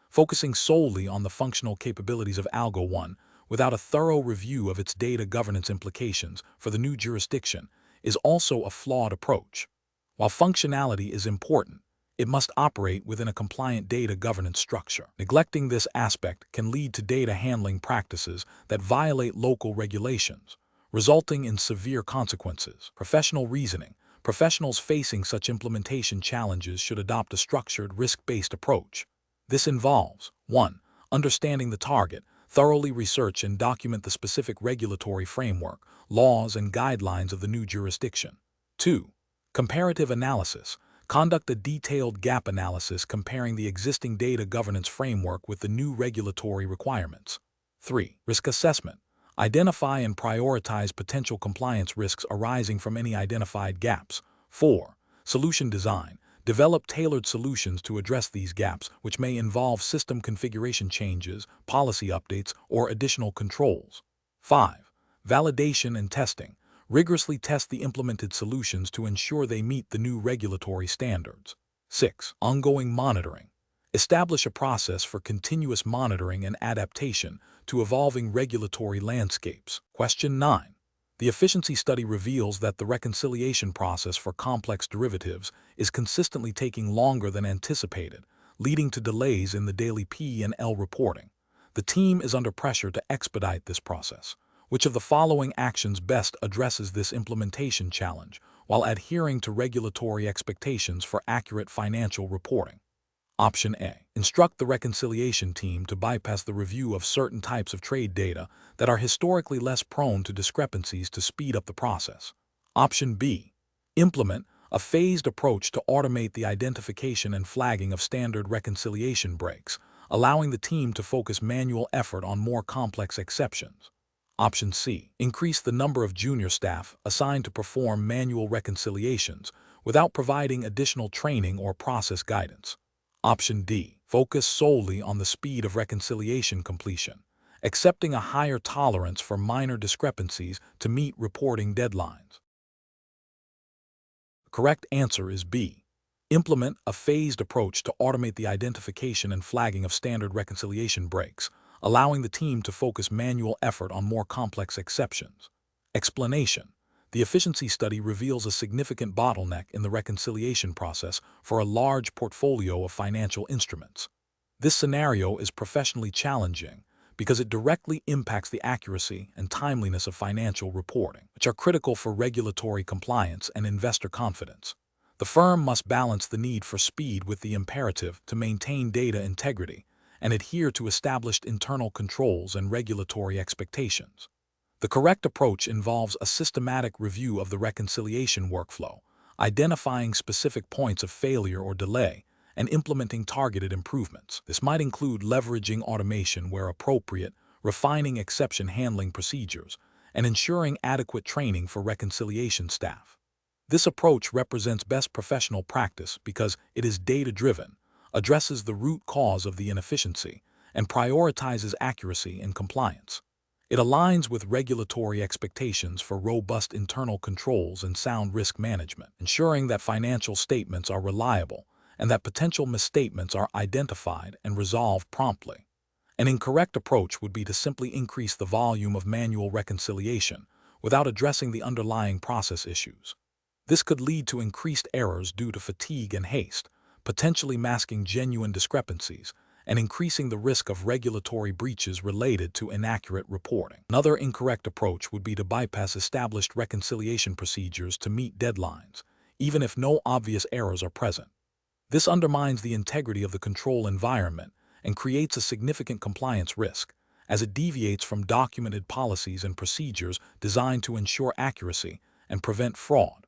Focusing solely on the functional capabilities of Algo 1 without a thorough review of its data governance implications for the new jurisdiction is also a flawed approach. While functionality is important, it must operate within a compliant data governance structure. Neglecting this aspect can lead to data handling practices that violate local regulations, resulting in severe consequences. Professional reasoning. Professionals facing such implementation challenges should adopt a structured, risk-based approach. This involves 1. Understanding the target. Thoroughly research and document the specific regulatory framework, laws, and guidelines of the new jurisdiction. 2. Comparative analysis. Conduct a detailed gap analysis comparing the existing data governance framework with the new regulatory requirements. 3. Risk assessment. Identify and prioritize potential compliance risks arising from any identified gaps. 4. Solution design. Develop tailored solutions to address these gaps, which may involve system configuration changes, policy updates, or additional controls. 5. Validation and testing. Rigorously test the implemented solutions to ensure they meet the new regulatory standards. 6. Ongoing monitoring. Establish a process for continuous monitoring and adaptation to evolving regulatory landscapes. Question 9. The efficiency study reveals that the reconciliation process for complex derivatives is consistently taking longer than anticipated, leading to delays in the daily P&L reporting. The team is under pressure to expedite this process. Which of the following actions best addresses this implementation challenge while adhering to regulatory expectations for accurate financial reporting? Option A. Instruct the reconciliation team to bypass the review of certain types of trade data that are historically less prone to discrepancies to speed up the process. Option B. Implement a phased approach to automate the identification and flagging of standard reconciliation breaks, allowing the team to focus manual effort on more complex exceptions. Option C. Increase the number of junior staff assigned to perform manual reconciliations without providing additional training or process guidance. Option D. Focus solely on the speed of reconciliation completion, accepting a higher tolerance for minor discrepancies to meet reporting deadlines. The correct answer is B. Implement a phased approach to automate the identification and flagging of standard reconciliation breaks, allowing the team to focus manual effort on more complex exceptions. Explanation. The efficiency study reveals a significant bottleneck in the reconciliation process for a large portfolio of financial instruments. This scenario is professionally challenging because it directly impacts the accuracy and timeliness of financial reporting, which are critical for regulatory compliance and investor confidence. The firm must balance the need for speed with the imperative to maintain data integrity and adhere to established internal controls and regulatory expectations. The correct approach involves a systematic review of the reconciliation workflow, identifying specific points of failure or delay, and implementing targeted improvements. This might include leveraging automation where appropriate, refining exception handling procedures, and ensuring adequate training for reconciliation staff. This approach represents best professional practice because it is data-driven, addresses the root cause of the inefficiency, and prioritizes accuracy and compliance. It aligns with regulatory expectations for robust internal controls and sound risk management, ensuring that financial statements are reliable and that potential misstatements are identified and resolved promptly. An incorrect approach would be to simply increase the volume of manual reconciliation without addressing the underlying process issues. This could lead to increased errors due to fatigue and haste, potentially masking genuine discrepancies and increasing the risk of regulatory breaches related to inaccurate reporting. Another incorrect approach would be to bypass established reconciliation procedures to meet deadlines, even if no obvious errors are present. This undermines the integrity of the control environment and creates a significant compliance risk, as it deviates from documented policies and procedures designed to ensure accuracy and prevent fraud.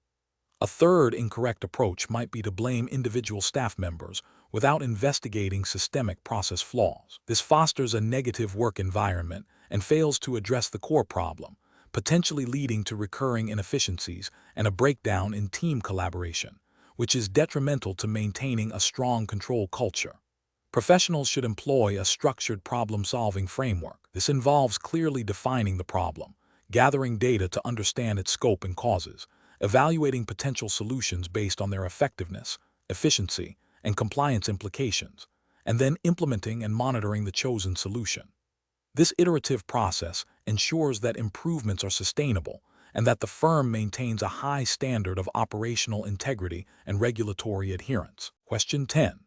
A third incorrect approach might be to blame individual staff members without investigating systemic process flaws. This fosters a negative work environment and fails to address the core problem, potentially leading to recurring inefficiencies and a breakdown in team collaboration, which is detrimental to maintaining a strong control culture. Professionals should employ a structured problem-solving framework. This involves clearly defining the problem, gathering data to understand its scope and causes, evaluating potential solutions based on their effectiveness, efficiency, and compliance implications, and then implementing and monitoring the chosen solution. This iterative process ensures that improvements are sustainable and that the firm maintains a high standard of operational integrity and regulatory adherence. Question 10.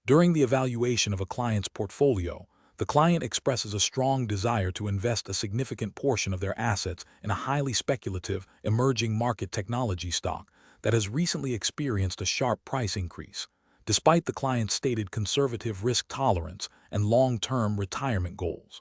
During the evaluation of a client's portfolio, the client expresses a strong desire to invest a significant portion of their assets in a highly speculative, emerging market technology stock that has recently experienced a sharp price increase, despite the client's stated conservative risk tolerance and long-term retirement goals.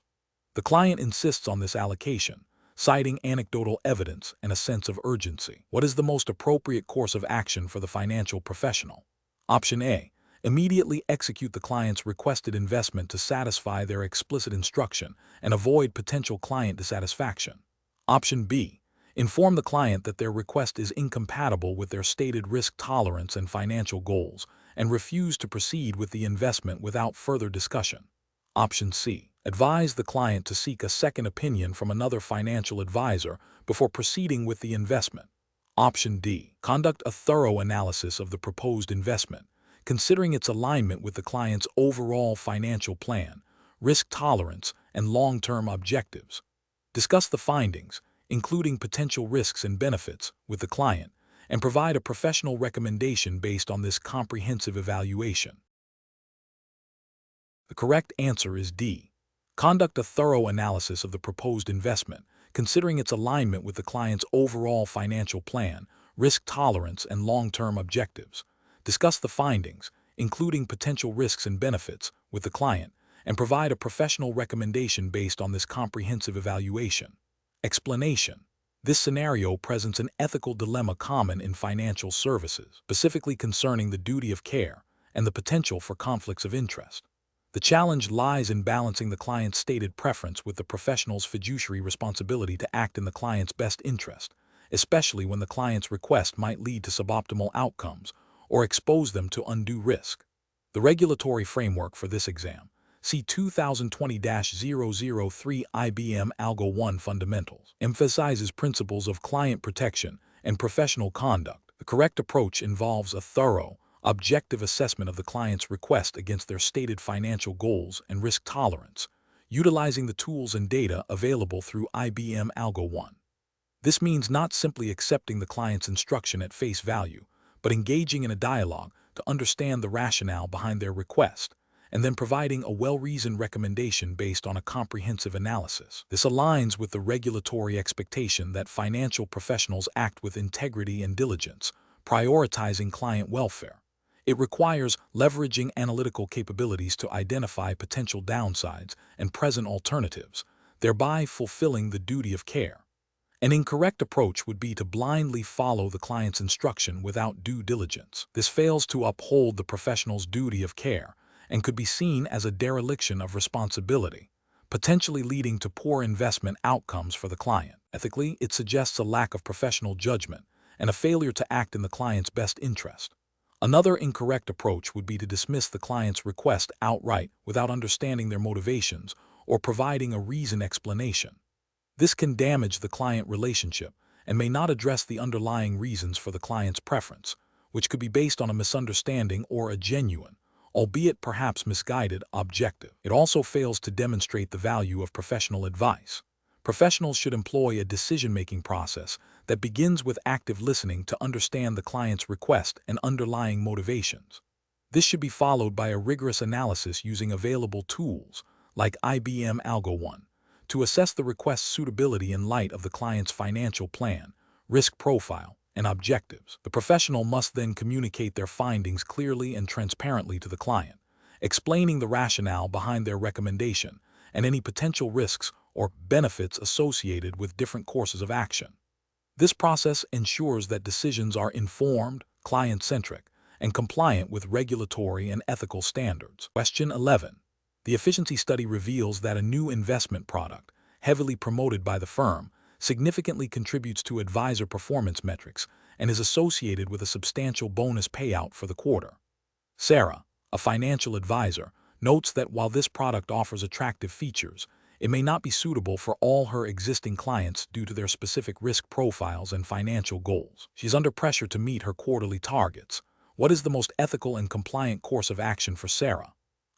The client insists on this allocation, citing anecdotal evidence and a sense of urgency. What is the most appropriate course of action for the financial professional? Option A. Immediately execute the client's requested investment to satisfy their explicit instruction and avoid potential client dissatisfaction. Option B. Inform the client that their request is incompatible with their stated risk tolerance and financial goals and refuse to proceed with the investment without further discussion. Option C. Advise the client to seek a second opinion from another financial advisor before proceeding with the investment. Option D. Conduct a thorough analysis of the proposed investment, considering its alignment with the client's overall financial plan, risk tolerance, and long-term objectives. Discuss the findings, including potential risks and benefits, with the client, and provide a professional recommendation based on this comprehensive evaluation. The correct answer is D. Conduct a thorough analysis of the proposed investment, considering its alignment with the client's overall financial plan, risk tolerance, and long-term objectives. Discuss the findings, including potential risks and benefits, with the client, and provide a professional recommendation based on this comprehensive evaluation. Explanation. This scenario presents an ethical dilemma common in financial services, specifically concerning the duty of care and the potential for conflicts of interest. The challenge lies in balancing the client's stated preference with the professional's fiduciary responsibility to act in the client's best interest, especially when the client's request might lead to suboptimal outcomes or expose them to undue risk. The regulatory framework for this exam, C2020-003 IBM Algo 1 Fundamentals, emphasizes principles of client protection and professional conduct. The correct approach involves a thorough, objective assessment of the client's request against their stated financial goals and risk tolerance, utilizing the tools and data available through IBM Algo 1. This means not simply accepting the client's instruction at face value, but engaging in a dialogue to understand the rationale behind their request, and then providing a well-reasoned recommendation based on a comprehensive analysis. This aligns with the regulatory expectation that financial professionals act with integrity and diligence, prioritizing client welfare. It requires leveraging analytical capabilities to identify potential downsides and present alternatives, thereby fulfilling the duty of care. An incorrect approach would be to blindly follow the client's instruction without due diligence. This fails to uphold the professional's duty of care and could be seen as a dereliction of responsibility, potentially leading to poor investment outcomes for the client. Ethically, it suggests a lack of professional judgment and a failure to act in the client's best interest. Another incorrect approach would be to dismiss the client's request outright without understanding their motivations or providing a reasoned explanation. This can damage the client relationship and may not address the underlying reasons for the client's preference, which could be based on a misunderstanding or a genuine, albeit perhaps misguided, objective. It also fails to demonstrate the value of professional advice. Professionals should employ a decision-making process that begins with active listening to understand the client's request and underlying motivations. This should be followed by a rigorous analysis using available tools, like IBM Algo 1, to assess the request's suitability in light of the client's financial plan, risk profile, and objectives. The professional must then communicate their findings clearly and transparently to the client, explaining the rationale behind their recommendation and any potential risks or benefits associated with different courses of action. This process ensures that decisions are informed, client-centric, and compliant with regulatory and ethical standards. Question 11. The efficiency study reveals that a new investment product, heavily promoted by the firm, significantly contributes to advisor performance metrics and is associated with a substantial bonus payout for the quarter. Sarah, a financial advisor, notes that while this product offers attractive features, it may not be suitable for all her existing clients due to their specific risk profiles and financial goals. She's under pressure to meet her quarterly targets. What is the most ethical and compliant course of action for Sarah?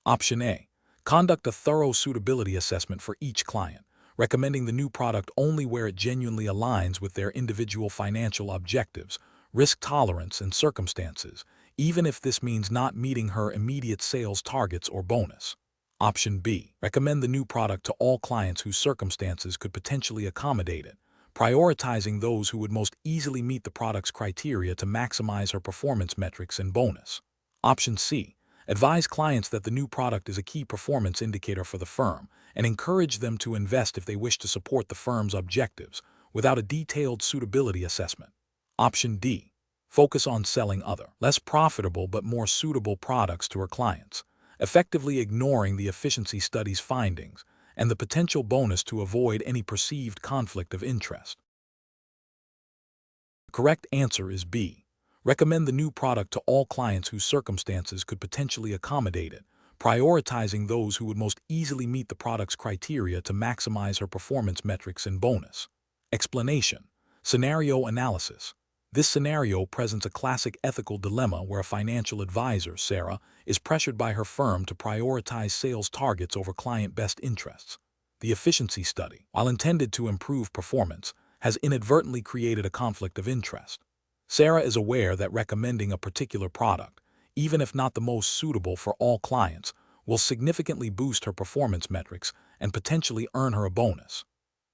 Option A. Conduct a thorough suitability assessment for each client, recommending the new product only where it genuinely aligns with their individual financial objectives, risk tolerance, and circumstances, even if this means not meeting her immediate sales targets or bonus. Option B. Recommend the new product to all clients whose circumstances could potentially accommodate it, prioritizing those who would most easily meet the product's criteria to maximize her performance metrics and bonus. Option C. Advise clients that the new product is a key performance indicator for the firm and encourage them to invest if they wish to support the firm's objectives without a detailed suitability assessment. Option D. Focus on selling other, less profitable but more suitable products to her clients, effectively ignoring the efficiency study's findings and the potential bonus to avoid any perceived conflict of interest. The correct answer is B. Recommend the new product to all clients whose circumstances could potentially accommodate it, prioritizing those who would most easily meet the product's criteria to maximize her performance metrics and bonus. Explanation. Scenario analysis. This scenario presents a classic ethical dilemma where a financial advisor, Sarah, is pressured by her firm to prioritize sales targets over client best interests. The efficiency study, while intended to improve performance, has inadvertently created a conflict of interest. Sarah is aware that recommending a particular product, even if not the most suitable for all clients, will significantly boost her performance metrics and potentially earn her a bonus.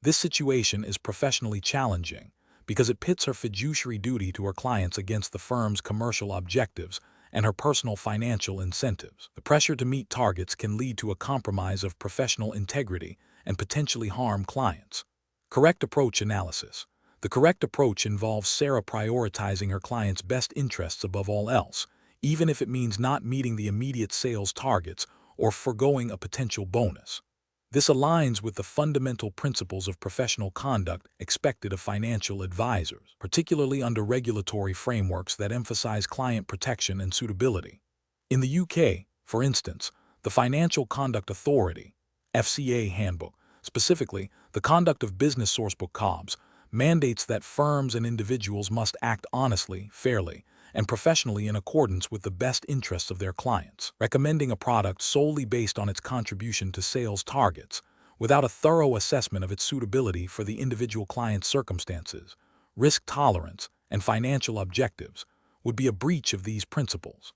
This situation is professionally challenging because it pits her fiduciary duty to her clients against the firm's commercial objectives and her personal financial incentives. The pressure to meet targets can lead to a compromise of professional integrity and potentially harm clients. Correct approach analysis. The correct approach involves Sarah prioritizing her client's best interests above all else, even if it means not meeting the immediate sales targets or foregoing a potential bonus. This aligns with the fundamental principles of professional conduct expected of financial advisors, particularly under regulatory frameworks that emphasize client protection and suitability. In the UK, for instance, the Financial Conduct Authority (FCA) handbook, specifically the Conduct of Business Sourcebook (COBS), mandates that firms and individuals must act honestly, fairly, and professionally in accordance with the best interests of their clients. Recommending a product solely based on its contribution to sales targets, without a thorough assessment of its suitability for the individual client's circumstances, risk tolerance, and financial objectives, would be a breach of these principles.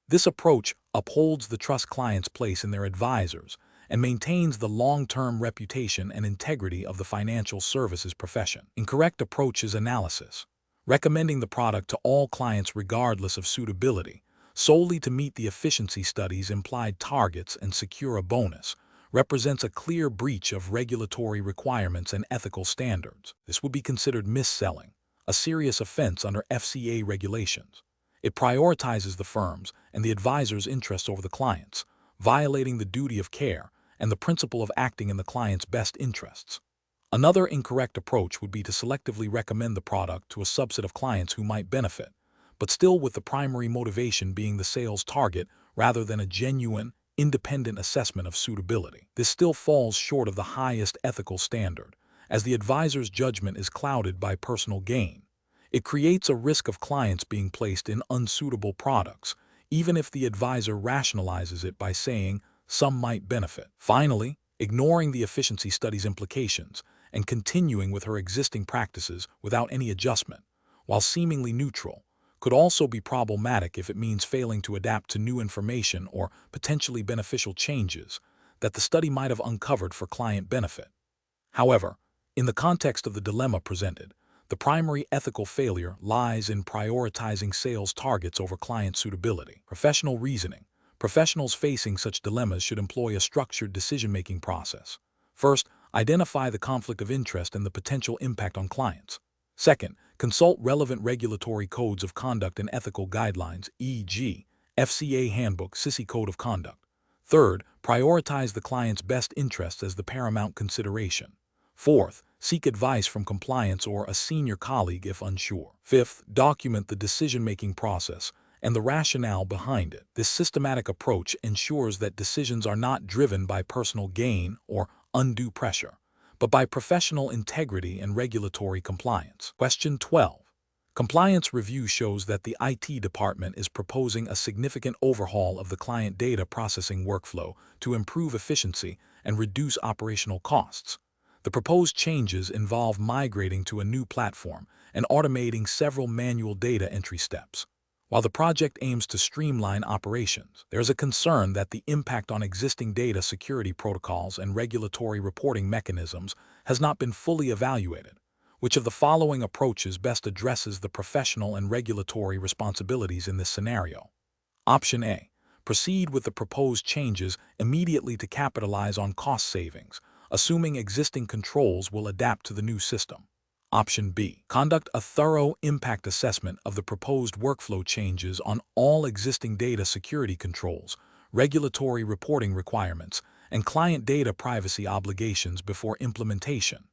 This approach upholds the trust clients place in their advisors and maintains the long-term reputation and integrity of the financial services profession. Incorrect approach is analysis. Recommending the product to all clients regardless of suitability, solely to meet the efficiency study's implied targets and secure a bonus, represents a clear breach of regulatory requirements and ethical standards. This would be considered mis-selling, a serious offense under FCA regulations. It prioritizes the firm's and the advisor's interests over the client's, violating the duty of care and the principle of acting in the client's best interests. Another incorrect approach would be to selectively recommend the product to a subset of clients who might benefit, but still with the primary motivation being the sales target rather than a genuine, independent assessment of suitability. This still falls short of the highest ethical standard, as the advisor's judgment is clouded by personal gain. It creates a risk of clients being placed in unsuitable products, even if the advisor rationalizes it by saying some might benefit. Finally, ignoring the efficiency study's implications and continuing with her existing practices without any adjustment, while seemingly neutral, could also be problematic if it means failing to adapt to new information or potentially beneficial changes that the study might have uncovered for client benefit. However, in the context of the dilemma presented, the primary ethical failure lies in prioritizing sales targets over client suitability. Professional reasoning. Professionals facing such dilemmas should employ a structured decision-making process. First, identify the conflict of interest and the potential impact on clients. Second, consult relevant regulatory codes of conduct and ethical guidelines, e.g., FCA Handbook, SISI Code of Conduct. Third, prioritize the client's best interests as the paramount consideration. Fourth, seek advice from compliance or a senior colleague if unsure. Fifth, document the decision-making process and the rationale behind it. This systematic approach ensures that decisions are not driven by personal gain or undue pressure, but by professional integrity and regulatory compliance. Question 12. Compliance review shows that the IT department is proposing a significant overhaul of the client data processing workflow to improve efficiency and reduce operational costs. The proposed changes involve migrating to a new platform and automating several manual data entry steps. While the project aims to streamline operations, there is a concern that the impact on existing data security protocols and regulatory reporting mechanisms has not been fully evaluated. Which of the following approaches best addresses the professional and regulatory responsibilities in this scenario? Option A. Proceed with the proposed changes immediately to capitalize on cost savings, assuming existing controls will adapt to the new system. Option B. Conduct a thorough impact assessment of the proposed workflow changes on all existing data security controls, regulatory reporting requirements, and client data privacy obligations before implementation.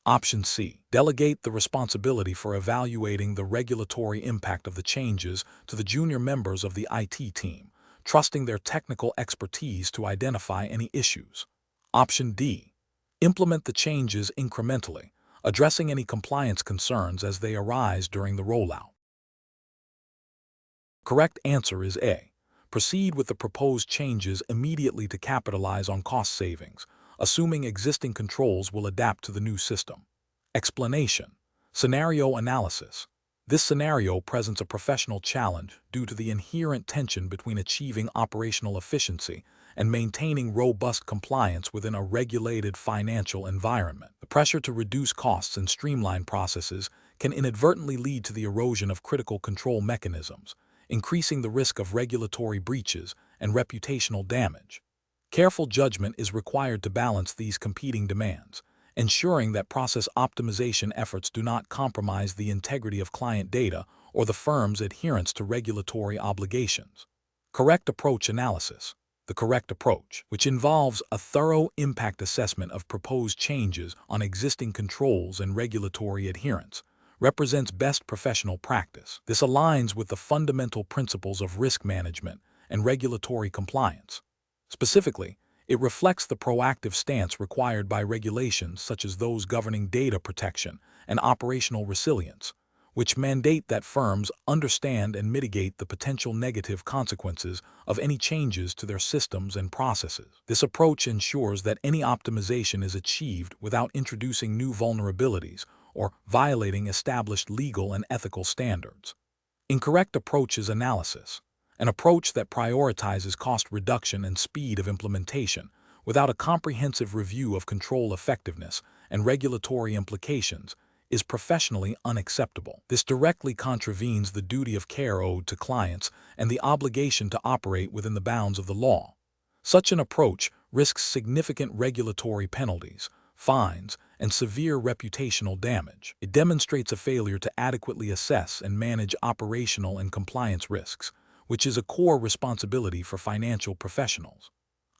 Option C. Delegate the responsibility for evaluating the regulatory impact of the changes to the junior members of the IT team, trusting their technical expertise to identify any issues. Option D. Implement the changes incrementally, addressing any compliance concerns as they arise during the rollout. Correct answer is A. Proceed with the proposed changes immediately to capitalize on cost savings, assuming existing controls will adapt to the new system. Explanation. Scenario analysis. This scenario presents a professional challenge due to the inherent tension between achieving operational efficiency and maintaining robust compliance within a regulated financial environment. The pressure to reduce costs and streamline processes can inadvertently lead to the erosion of critical control mechanisms, increasing the risk of regulatory breaches and reputational damage. Careful judgment is required to balance these competing demands, ensuring that process optimization efforts do not compromise the integrity of client data or the firm's adherence to regulatory obligations. Correct approach analysis. The correct approach, which involves a thorough impact assessment of proposed changes on existing controls and regulatory adherence, represents best professional practice. This aligns with the fundamental principles of risk management and regulatory compliance. Specifically, it reflects the proactive stance required by regulations such as those governing data protection and operational resilience, which mandate that firms understand and mitigate the potential negative consequences of any changes to their systems and processes. This approach ensures that any optimization is achieved without introducing new vulnerabilities or violating established legal and ethical standards. Incorrect approaches analysis. An approach that prioritizes cost reduction and speed of implementation without a comprehensive review of control effectiveness and regulatory implications is professionally unacceptable. This directly contravenes the duty of care owed to clients and the obligation to operate within the bounds of the law. Such an approach risks significant regulatory penalties, fines, and severe reputational damage. It demonstrates a failure to adequately assess and manage operational and compliance risks, which is a core responsibility for financial professionals.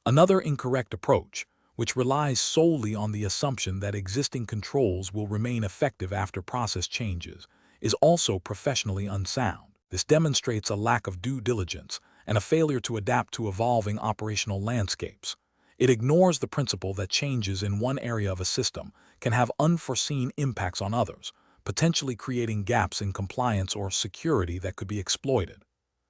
Another incorrect approach, which relies solely on the assumption that existing controls will remain effective after process changes, is also professionally unsound. This demonstrates a lack of due diligence and a failure to adapt to evolving operational landscapes. It ignores the principle that changes in one area of a system can have unforeseen impacts on others, potentially creating gaps in compliance or security that could be exploited.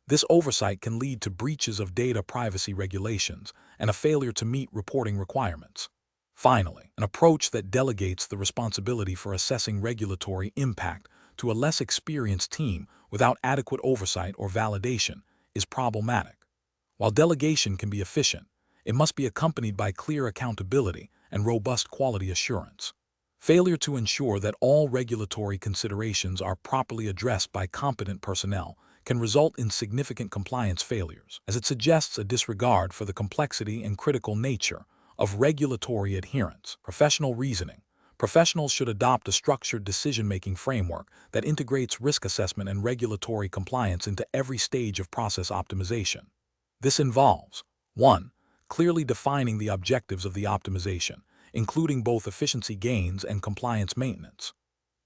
This oversight can lead to breaches of data privacy regulations and a failure to meet reporting requirements. Finally, an approach that delegates the responsibility for assessing regulatory impact to a less experienced team without adequate oversight or validation is problematic. While delegation can be efficient, it must be accompanied by clear accountability and robust quality assurance. Failure to ensure that all regulatory considerations are properly addressed by competent personnel can result in significant compliance failures, as it suggests a disregard for the complexity and critical nature of regulatory adherence. Professional reasoning. Professionals should adopt a structured decision-making framework that integrates risk assessment and regulatory compliance into every stage of process optimization. This involves 1. Clearly defining the objectives of the optimization, including both efficiency gains and compliance maintenance.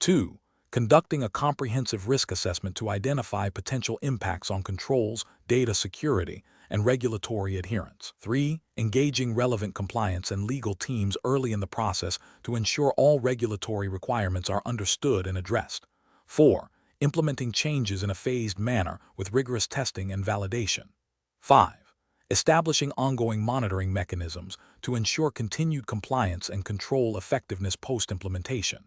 2. Conducting a comprehensive risk assessment to identify potential impacts on controls, data security, and regulatory adherence. 3. Engaging relevant compliance and legal teams early in the process to ensure all regulatory requirements are understood and addressed. 4. Implementing changes in a phased manner with rigorous testing and validation. 5. Establishing ongoing monitoring mechanisms to ensure continued compliance and control effectiveness post-implementation.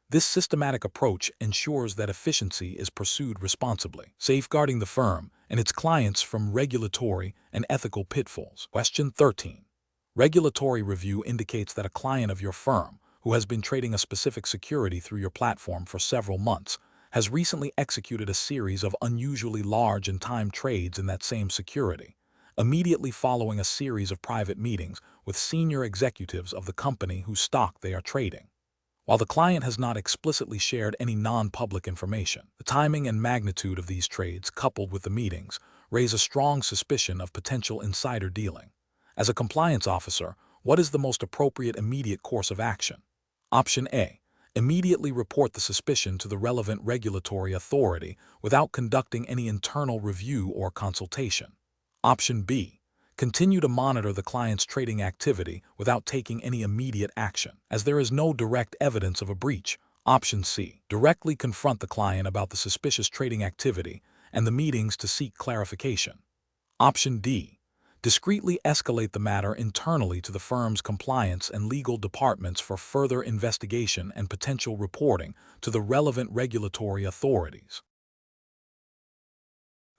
This systematic approach ensures that efficiency is pursued responsibly, safeguarding the firm and its clients from regulatory and ethical pitfalls. Question 13. Regulatory review indicates that a client of your firm, who has been trading a specific security through your platform for several months, has recently executed a series of unusually large and timed trades in that same security, immediately following a series of private meetings with senior executives of the company whose stock they are trading. While the client has not explicitly shared any non-public information, the timing and magnitude of these trades, coupled with the meetings, raise a strong suspicion of potential insider dealing. As a compliance officer, what is the most appropriate immediate course of action? Option A. Immediately report the suspicion to the relevant regulatory authority without conducting any internal review or consultation. Option B. Continue to monitor the client's trading activity without taking any immediate action, as there is no direct evidence of a breach. Option C. Directly confront the client about the suspicious trading activity and the meetings to seek clarification. Option D. Discreetly escalate the matter internally to the firm's compliance and legal departments for further investigation and potential reporting to the relevant regulatory authorities.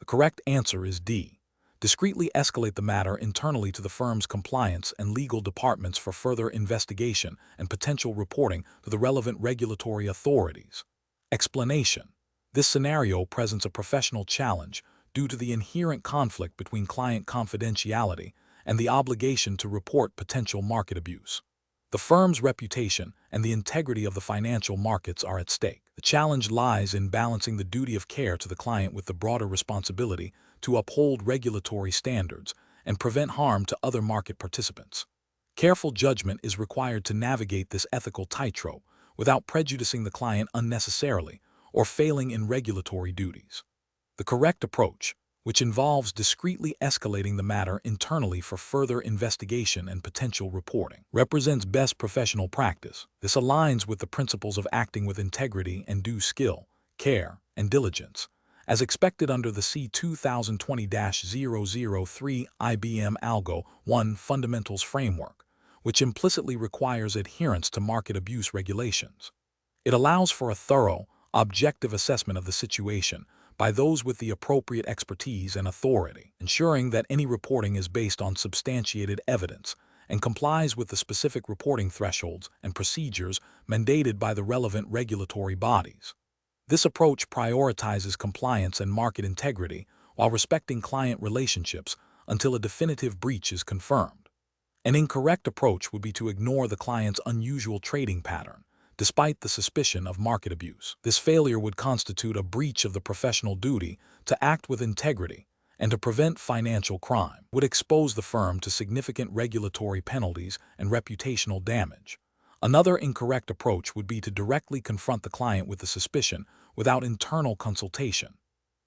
The correct answer is D. Discreetly escalate the matter internally to the firm's compliance and legal departments for further investigation and potential reporting to the relevant regulatory authorities. Explanation. This scenario presents a professional challenge due to the inherent conflict between client confidentiality and the obligation to report potential market abuse. The firm's reputation and the integrity of the financial markets are at stake. The challenge lies in balancing the duty of care to the client with the broader responsibility to uphold regulatory standards and prevent harm to other market participants. Careful judgment is required to navigate this ethical tightrope without prejudicing the client unnecessarily or failing in regulatory duties. The correct approach, which involves discreetly escalating the matter internally for further investigation and potential reporting, represents best professional practice. This aligns with the principles of acting with integrity and due skill, care, and diligence, as expected under the C2020-003 IBM Algo 1 Fundamentals Framework, which implicitly requires adherence to market abuse regulations. It allows for a thorough, objective assessment of the situation by those with the appropriate expertise and authority, ensuring that any reporting is based on substantiated evidence and complies with the specific reporting thresholds and procedures mandated by the relevant regulatory bodies. This approach prioritizes compliance and market integrity while respecting client relationships until a definitive breach is confirmed. An incorrect approach would be to ignore the client's unusual trading pattern, despite the suspicion of market abuse. This failure would constitute a breach of the professional duty to act with integrity and to prevent financial crime, would expose the firm to significant regulatory penalties and reputational damage. Another incorrect approach would be to directly confront the client with the suspicion without internal consultation.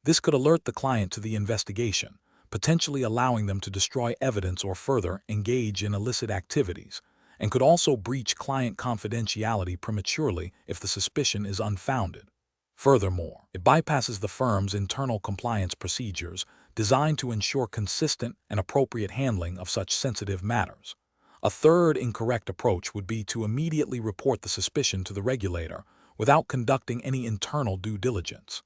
This could alert the client to the investigation, potentially allowing them to destroy evidence or further engage in illicit activities, and could also breach client confidentiality prematurely if the suspicion is unfounded. Furthermore, it bypasses the firm's internal compliance procedures designed to ensure consistent and appropriate handling of such sensitive matters. A third incorrect approach would be to immediately report the suspicion to the regulator without conducting any internal due diligence.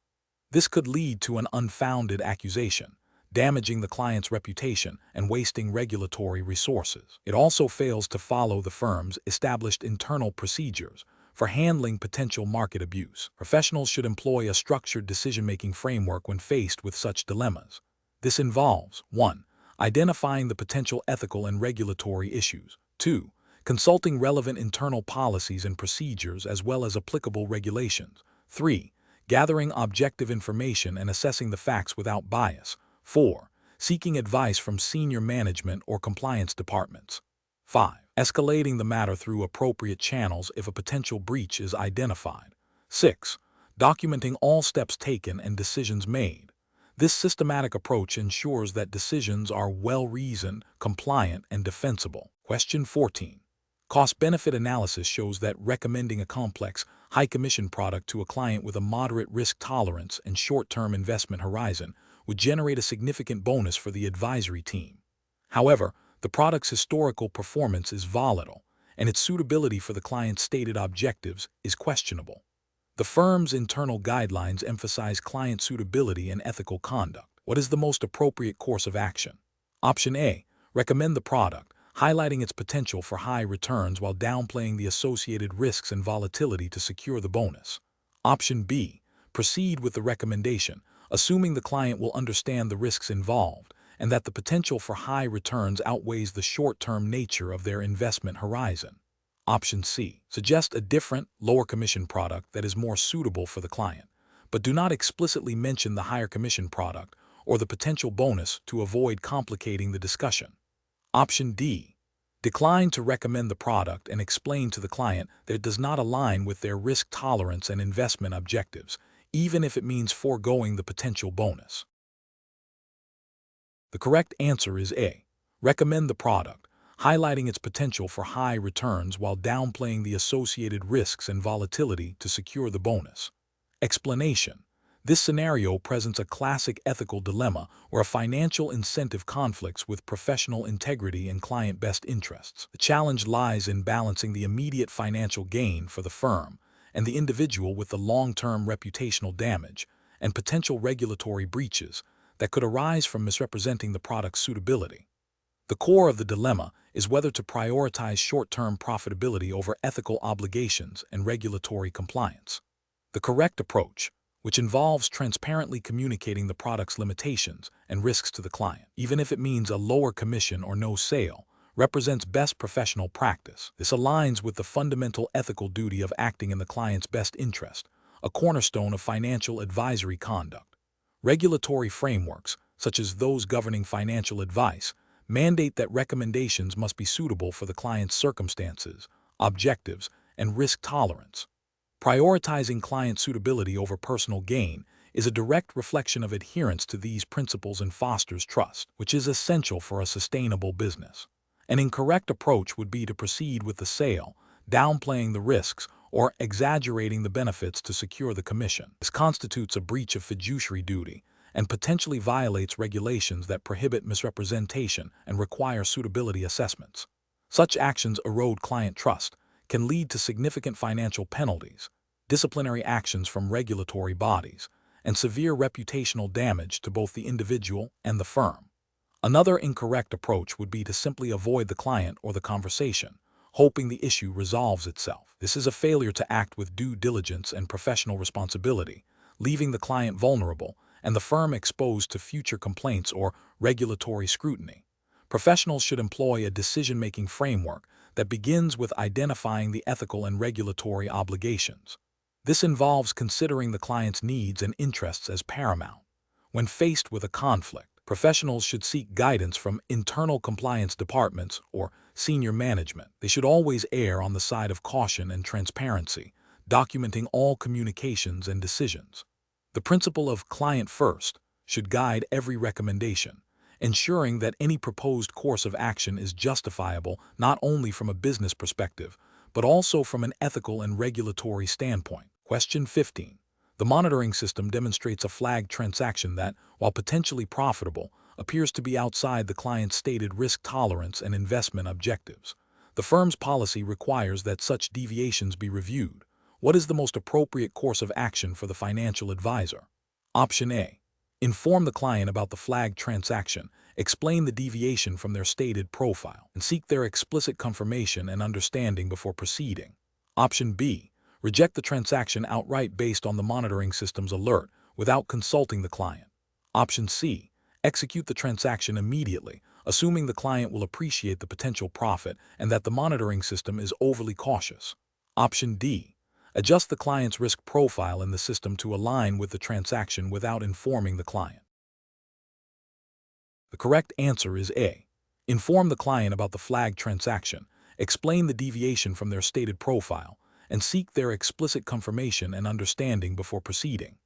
This could lead to an unfounded accusation, damaging the client's reputation and wasting regulatory resources. It also fails to follow the firm's established internal procedures for handling potential market abuse. Professionals should employ a structured decision-making framework when faced with such dilemmas. This involves 1. Identifying the potential ethical and regulatory issues. 2. Consulting relevant internal policies and procedures as well as applicable regulations. 3. Gathering objective information and assessing the facts without bias. 4. Seeking advice from senior management or compliance departments. 5. Escalating the matter through appropriate channels if a potential breach is identified. 6. Documenting all steps taken and decisions made. This systematic approach ensures that decisions are well-reasoned, compliant, and defensible. Question 14. Cost-benefit analysis shows that recommending a complex, high-commission product to a client with a moderate risk tolerance and short-term investment horizon would generate a significant bonus for the advisory team. However, the product's historical performance is volatile, and its suitability for the client's stated objectives is questionable. The firm's internal guidelines emphasize client suitability and ethical conduct. What is the most appropriate course of action? Option A. Recommend the product, highlighting its potential for high returns while downplaying the associated risks and volatility to secure the bonus. Option B. Proceed with the recommendation, assuming the client will understand the risks involved and that the potential for high returns outweighs the short-term nature of their investment horizon. Option C. Suggest a different, lower commission product that is more suitable for the client, but do not explicitly mention the higher commission product or the potential bonus to avoid complicating the discussion. Option D. Decline to recommend the product and explain to the client that it does not align with their risk tolerance and investment objectives, even if it means foregoing the potential bonus. The correct answer is A. Recommend the product, highlighting its potential for high returns while downplaying the associated risks and volatility to secure the bonus. Explanation. This scenario presents a classic ethical dilemma where a financial incentive conflicts with professional integrity and client best interests. The challenge lies in balancing the immediate financial gain for the firm and the individual with the long-term reputational damage and potential regulatory breaches that could arise from misrepresenting the product's suitability. The core of the dilemma is whether to prioritize short-term profitability over ethical obligations and regulatory compliance. The correct approach, which involves transparently communicating the product's limitations and risks to the client, even if it means a lower commission or no sale, represents best professional practice. This aligns with the fundamental ethical duty of acting in the client's best interest, a cornerstone of financial advisory conduct. Regulatory frameworks, such as those governing financial advice, mandate that recommendations must be suitable for the client's circumstances, objectives, and risk tolerance. Prioritizing client suitability over personal gain is a direct reflection of adherence to these principles and fosters trust, which is essential for a sustainable business. An incorrect approach would be to proceed with the sale, downplaying the risks or exaggerating the benefits to secure the commission. This constitutes a breach of fiduciary duty and potentially violates regulations that prohibit misrepresentation and require suitability assessments. Such actions erode client trust, can lead to significant financial penalties, disciplinary actions from regulatory bodies, and severe reputational damage to both the individual and the firm. Another incorrect approach would be to simply avoid the client or the conversation, hoping the issue resolves itself. This is a failure to act with due diligence and professional responsibility, leaving the client vulnerable and the firm exposed to future complaints or regulatory scrutiny. Professionals should employ a decision-making framework that begins with identifying the ethical and regulatory obligations. This involves considering the client's needs and interests as paramount. When faced with a conflict, professionals should seek guidance from internal compliance departments or senior management. They should always err on the side of caution and transparency, documenting all communications and decisions. The principle of client first should guide every recommendation, ensuring that any proposed course of action is justifiable not only from a business perspective, but also from an ethical and regulatory standpoint. Question 15. The monitoring system demonstrates a flagged transaction that, while potentially profitable, appears to be outside the client's stated risk tolerance and investment objectives. The firm's policy requires that such deviations be reviewed. What is the most appropriate course of action for the financial advisor? Option A. Inform the client about the flagged transaction, explain the deviation from their stated profile, and seek their explicit confirmation and understanding before proceeding. Option B. Reject the transaction outright based on the monitoring system's alert without consulting the client. Option C. Execute the transaction immediately, assuming the client will appreciate the potential profit and that the monitoring system is overly cautious. Option D. Adjust the client's risk profile in the system to align with the transaction without informing the client. The correct answer is A. Inform the client about the flagged transaction, explain the deviation from their stated profile, and seek their explicit confirmation and understanding before proceeding.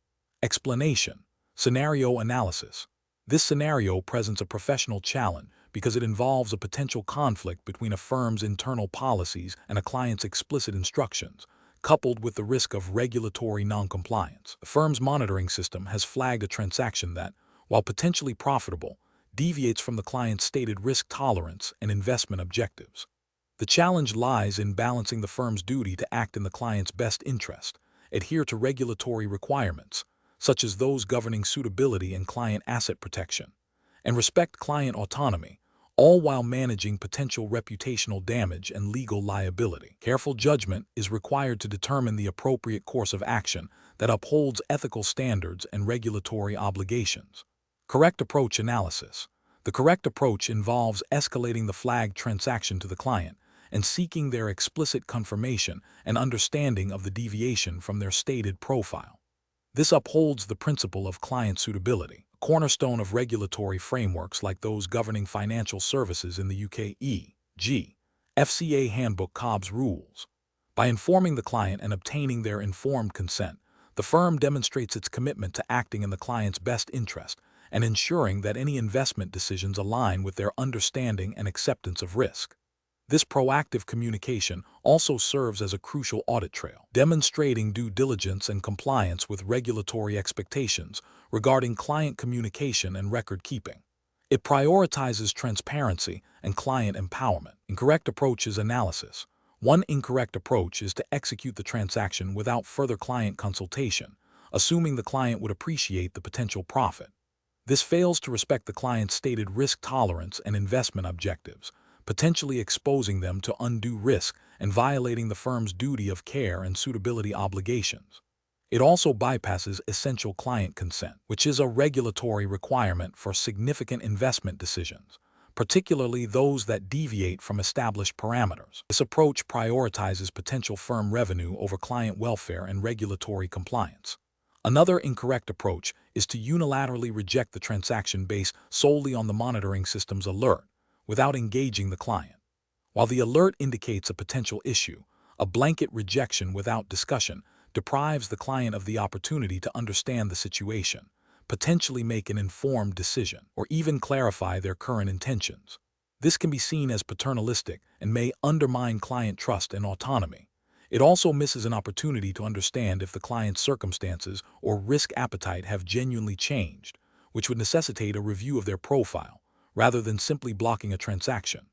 Explanation. Scenario analysis. This scenario presents a professional challenge because it involves a potential conflict between a firm's internal policies and a client's explicit instructions, coupled with the risk of regulatory noncompliance. The firm's monitoring system has flagged a transaction that, while potentially profitable, deviates from the client's stated risk tolerance and investment objectives. The challenge lies in balancing the firm's duty to act in the client's best interest, adhere to regulatory requirements, such as those governing suitability and client asset protection, and respect client autonomy, all while managing potential reputational damage and legal liability. Careful judgment is required to determine the appropriate course of action that upholds ethical standards and regulatory obligations. Correct approach analysis. The correct approach involves escalating the flagged transaction to the client and seeking their explicit confirmation and understanding of the deviation from their stated profile. This upholds the principle of client suitability, a cornerstone of regulatory frameworks like those governing financial services in the UK e.g. FCA Handbook Cobb's Rules. By informing the client and obtaining their informed consent, the firm demonstrates its commitment to acting in the client's best interest and ensuring that any investment decisions align with their understanding and acceptance of risk. This proactive communication also serves as a crucial audit trail, demonstrating due diligence and compliance with regulatory expectations regarding client communication and record keeping. It prioritizes transparency and client empowerment. Incorrect approach is analysis. One incorrect approach is to execute the transaction without further client consultation, assuming the client would appreciate the potential profit. This fails to respect the client's stated risk tolerance and investment objectives, potentially exposing them to undue risk and violating the firm's duty of care and suitability obligations. It also bypasses essential client consent, which is a regulatory requirement for significant investment decisions, particularly those that deviate from established parameters. This approach prioritizes potential firm revenue over client welfare and regulatory compliance. Another incorrect approach is to unilaterally reject the transaction based solely on the monitoring system's alert, without engaging the client. While the alert indicates a potential issue, a blanket rejection without discussion deprives the client of the opportunity to understand the situation, potentially make an informed decision, or even clarify their current intentions. This can be seen as paternalistic and may undermine client trust and autonomy. It also misses an opportunity to understand if the client's circumstances or risk appetite have genuinely changed, which would necessitate a review of their profile, rather than simply blocking a transaction.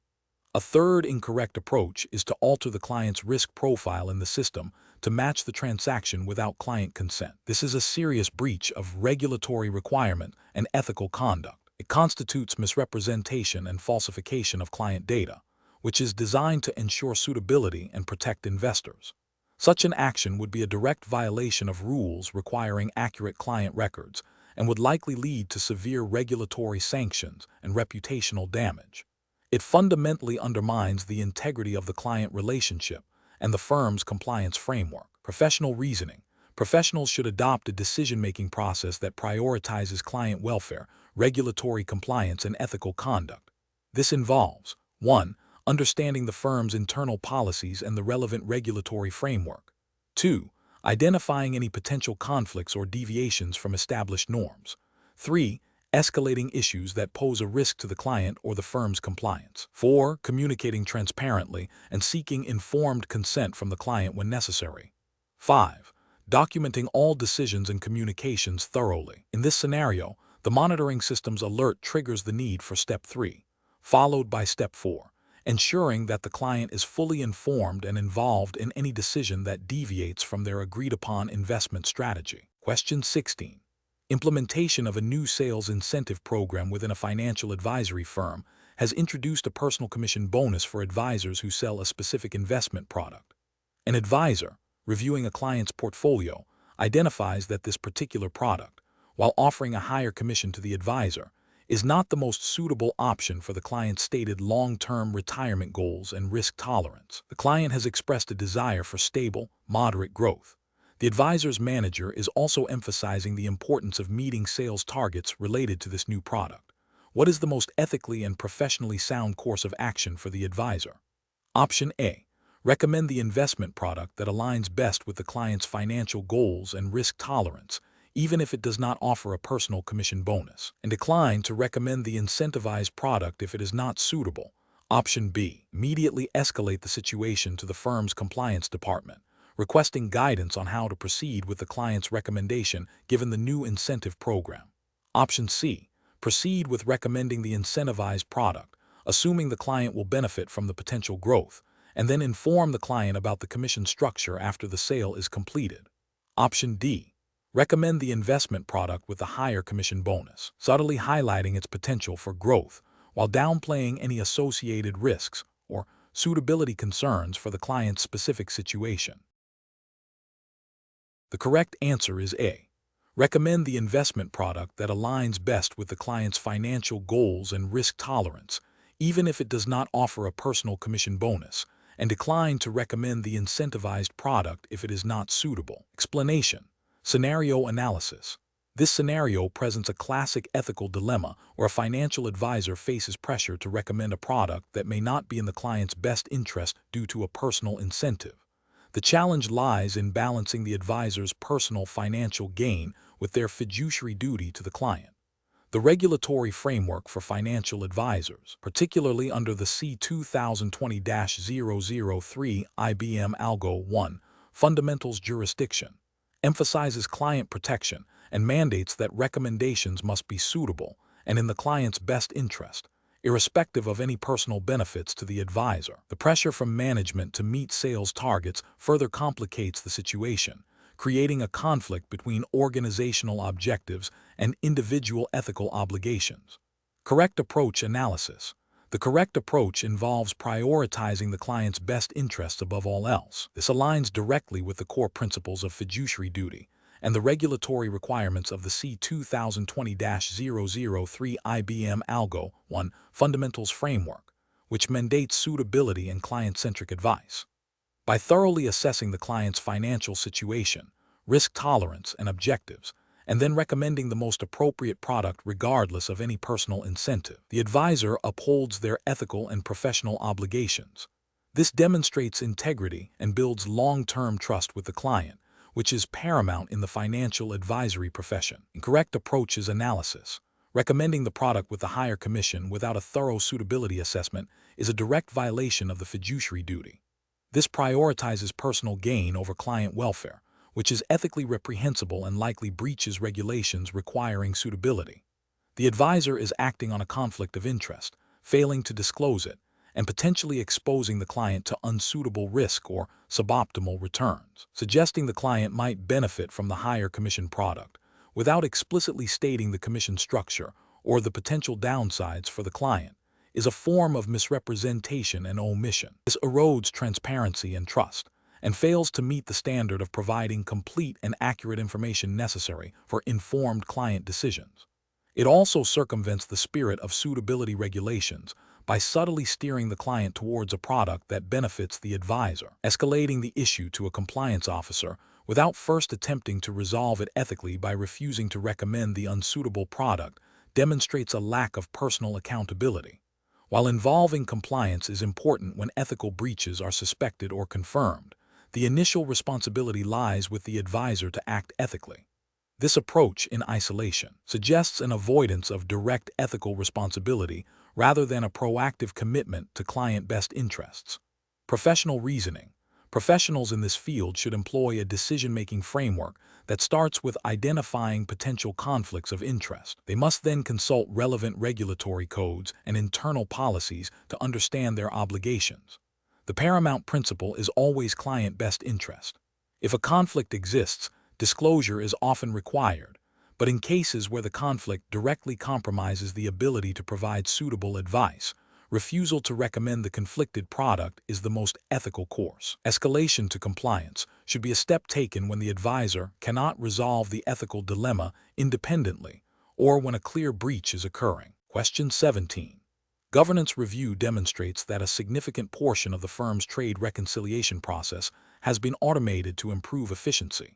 A third incorrect approach is to alter the client's risk profile in the system to match the transaction without client consent. This is a serious breach of regulatory requirement and ethical conduct. It constitutes misrepresentation and falsification of client data, which is designed to ensure suitability and protect investors. Such an action would be a direct violation of rules requiring accurate client records and would likely lead to severe regulatory sanctions and reputational damage. It fundamentally undermines the integrity of the client relationship and the firm's compliance framework. Professional reasoning. Professionals should adopt a decision-making process that prioritizes client welfare, regulatory compliance, and ethical conduct. This involves 1. Understanding the firm's internal policies and the relevant regulatory framework. 2. Identifying any potential conflicts or deviations from established norms. 3. Escalating issues that pose a risk to the client or the firm's compliance. 4. Communicating transparently and seeking informed consent from the client when necessary. 5. Documenting all decisions and communications thoroughly. In this scenario, the monitoring system's alert triggers the need for Step 3, followed by Step 4. Ensuring that the client is fully informed and involved in any decision that deviates from their agreed-upon investment strategy. Question 16. Implementation of a new sales incentive program within a financial advisory firm has introduced a personal commission bonus for advisors who sell a specific investment product. An advisor, reviewing a client's portfolio, identifies that this particular product, while offering a higher commission to the advisor, is not the most suitable option for the client's stated long-term retirement goals and risk tolerance. The client has expressed a desire for stable, moderate growth. The advisor's manager is also emphasizing the importance of meeting sales targets related to this new product. What is the most ethically and professionally sound course of action for the advisor? Option A. Recommend the investment product that aligns best with the client's financial goals and risk tolerance, even if it does not offer a personal commission bonus, and decline to recommend the incentivized product if it is not suitable. Option B. Immediately escalate the situation to the firm's compliance department, requesting guidance on how to proceed with the client's recommendation given the new incentive program. Option C. Proceed with recommending the incentivized product, assuming the client will benefit from the potential growth, and then inform the client about the commission structure after the sale is completed. Option D. Recommend the investment product with a higher commission bonus, subtly highlighting its potential for growth while downplaying any associated risks or suitability concerns for the client's specific situation. The correct answer is A. Recommend the investment product that aligns best with the client's financial goals and risk tolerance, even if it does not offer a personal commission bonus, and decline to recommend the incentivized product if it is not suitable. Explanation. Scenario analysis. This scenario presents a classic ethical dilemma where a financial advisor faces pressure to recommend a product that may not be in the client's best interest due to a personal incentive. The challenge lies in balancing the advisor's personal financial gain with their fiduciary duty to the client. The regulatory framework for financial advisors, particularly under the C2020-003 IBM Algo 1 Fundamentals jurisdiction, emphasizes client protection and mandates that recommendations must be suitable and in the client's best interest, irrespective of any personal benefits to the advisor. The pressure from management to meet sales targets further complicates the situation, creating a conflict between organizational objectives and individual ethical obligations. Correct approach analysis. The correct approach involves prioritizing the client's best interests above all else. This aligns directly with the core principles of fiduciary duty and the regulatory requirements of the C2020-003 IBM Algo 1 Fundamentals Framework, which mandates suitability and client-centric advice. By thoroughly assessing the client's financial situation, risk tolerance, and objectives, and then recommending the most appropriate product regardless of any personal incentive, the advisor upholds their ethical and professional obligations. This demonstrates integrity and builds long-term trust with the client, which is paramount in the financial advisory profession. Incorrect approach is analysis. Recommending the product with a higher commission without a thorough suitability assessment is a direct violation of the fiduciary duty. This prioritizes personal gain over client welfare, which is ethically reprehensible and likely breaches regulations requiring suitability. The advisor is acting on a conflict of interest, failing to disclose it, and potentially exposing the client to unsuitable risk or suboptimal returns. Suggesting the client might benefit from the higher commission product, without explicitly stating the commission structure or the potential downsides for the client, is a form of misrepresentation and omission. This erodes transparency and trust, and fails to meet the standard of providing complete and accurate information necessary for informed client decisions. It also circumvents the spirit of suitability regulations by subtly steering the client towards a product that benefits the advisor. Escalating the issue to a compliance officer without first attempting to resolve it ethically by refusing to recommend the unsuitable product demonstrates a lack of personal accountability. While involving compliance is important when ethical breaches are suspected or confirmed, the initial responsibility lies with the advisor to act ethically. This approach in isolation suggests an avoidance of direct ethical responsibility rather than a proactive commitment to client best interests. Professional reasoning. Professionals in this field should employ a decision-making framework that starts with identifying potential conflicts of interest. They must then consult relevant regulatory codes and internal policies to understand their obligations. The paramount principle is always client best interest. If a conflict exists, disclosure is often required, but in cases where the conflict directly compromises the ability to provide suitable advice, refusal to recommend the conflicted product is the most ethical course. Escalation to compliance should be a step taken when the advisor cannot resolve the ethical dilemma independently or when a clear breach is occurring. Question 17. Governance review demonstrates that a significant portion of the firm's trade reconciliation process has been automated to improve efficiency.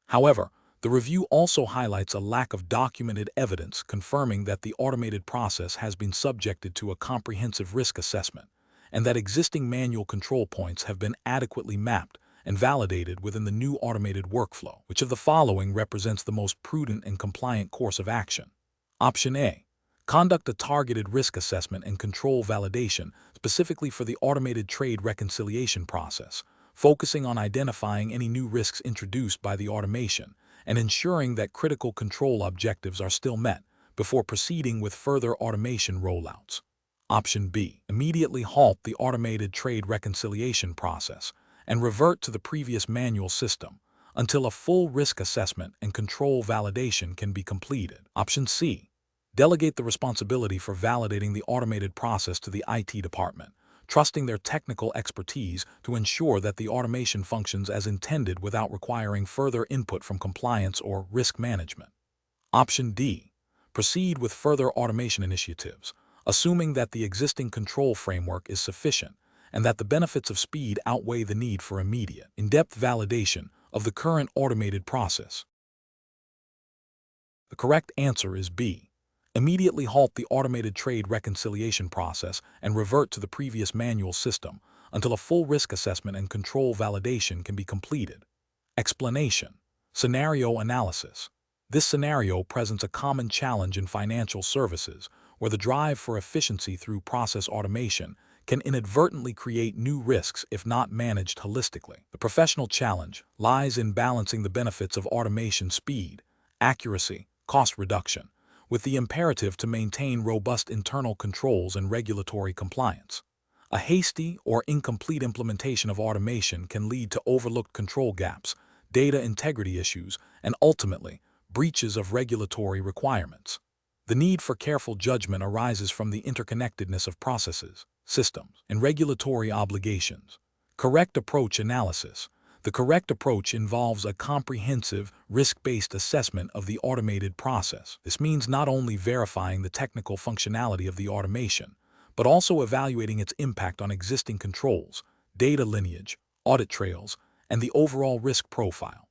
However, the review also highlights a lack of documented evidence confirming that the automated process has been subjected to a comprehensive risk assessment, and that existing manual control points have been adequately mapped and validated within the new automated workflow. Which of the following represents the most prudent and compliant course of action? Option A. Conduct a targeted risk assessment and control validation specifically for the automated trade reconciliation process, focusing on identifying any new risks introduced by the automation and ensuring that critical control objectives are still met before proceeding with further automation rollouts. Option B. Immediately halt the automated trade reconciliation process and revert to the previous manual system until a full risk assessment and control validation can be completed. Option C. Delegate the responsibility for validating the automated process to the IT department, trusting their technical expertise to ensure that the automation functions as intended without requiring further input from compliance or risk management. Option D. Proceed with further automation initiatives, assuming that the existing control framework is sufficient and that the benefits of speed outweigh the need for immediate, in-depth validation of the current automated process. The correct answer is B. Immediately halt the automated trade reconciliation process and revert to the previous manual system until a full risk assessment and control validation can be completed. Explanation. Scenario analysis. This scenario presents a common challenge in financial services, where the drive for efficiency through process automation can inadvertently create new risks if not managed holistically. The professional challenge lies in balancing the benefits of automation speed, accuracy, cost reduction, with the imperative to maintain robust internal controls and regulatory compliance. A hasty or incomplete implementation of automation can lead to overlooked control gaps, data integrity issues, and ultimately, breaches of regulatory requirements. The need for careful judgment arises from the interconnectedness of processes, systems, and regulatory obligations. Correct approach analysis. The correct approach involves a comprehensive, risk-based assessment of the automated process. This means not only verifying the technical functionality of the automation, but also evaluating its impact on existing controls, data lineage, audit trails, and the overall risk profile.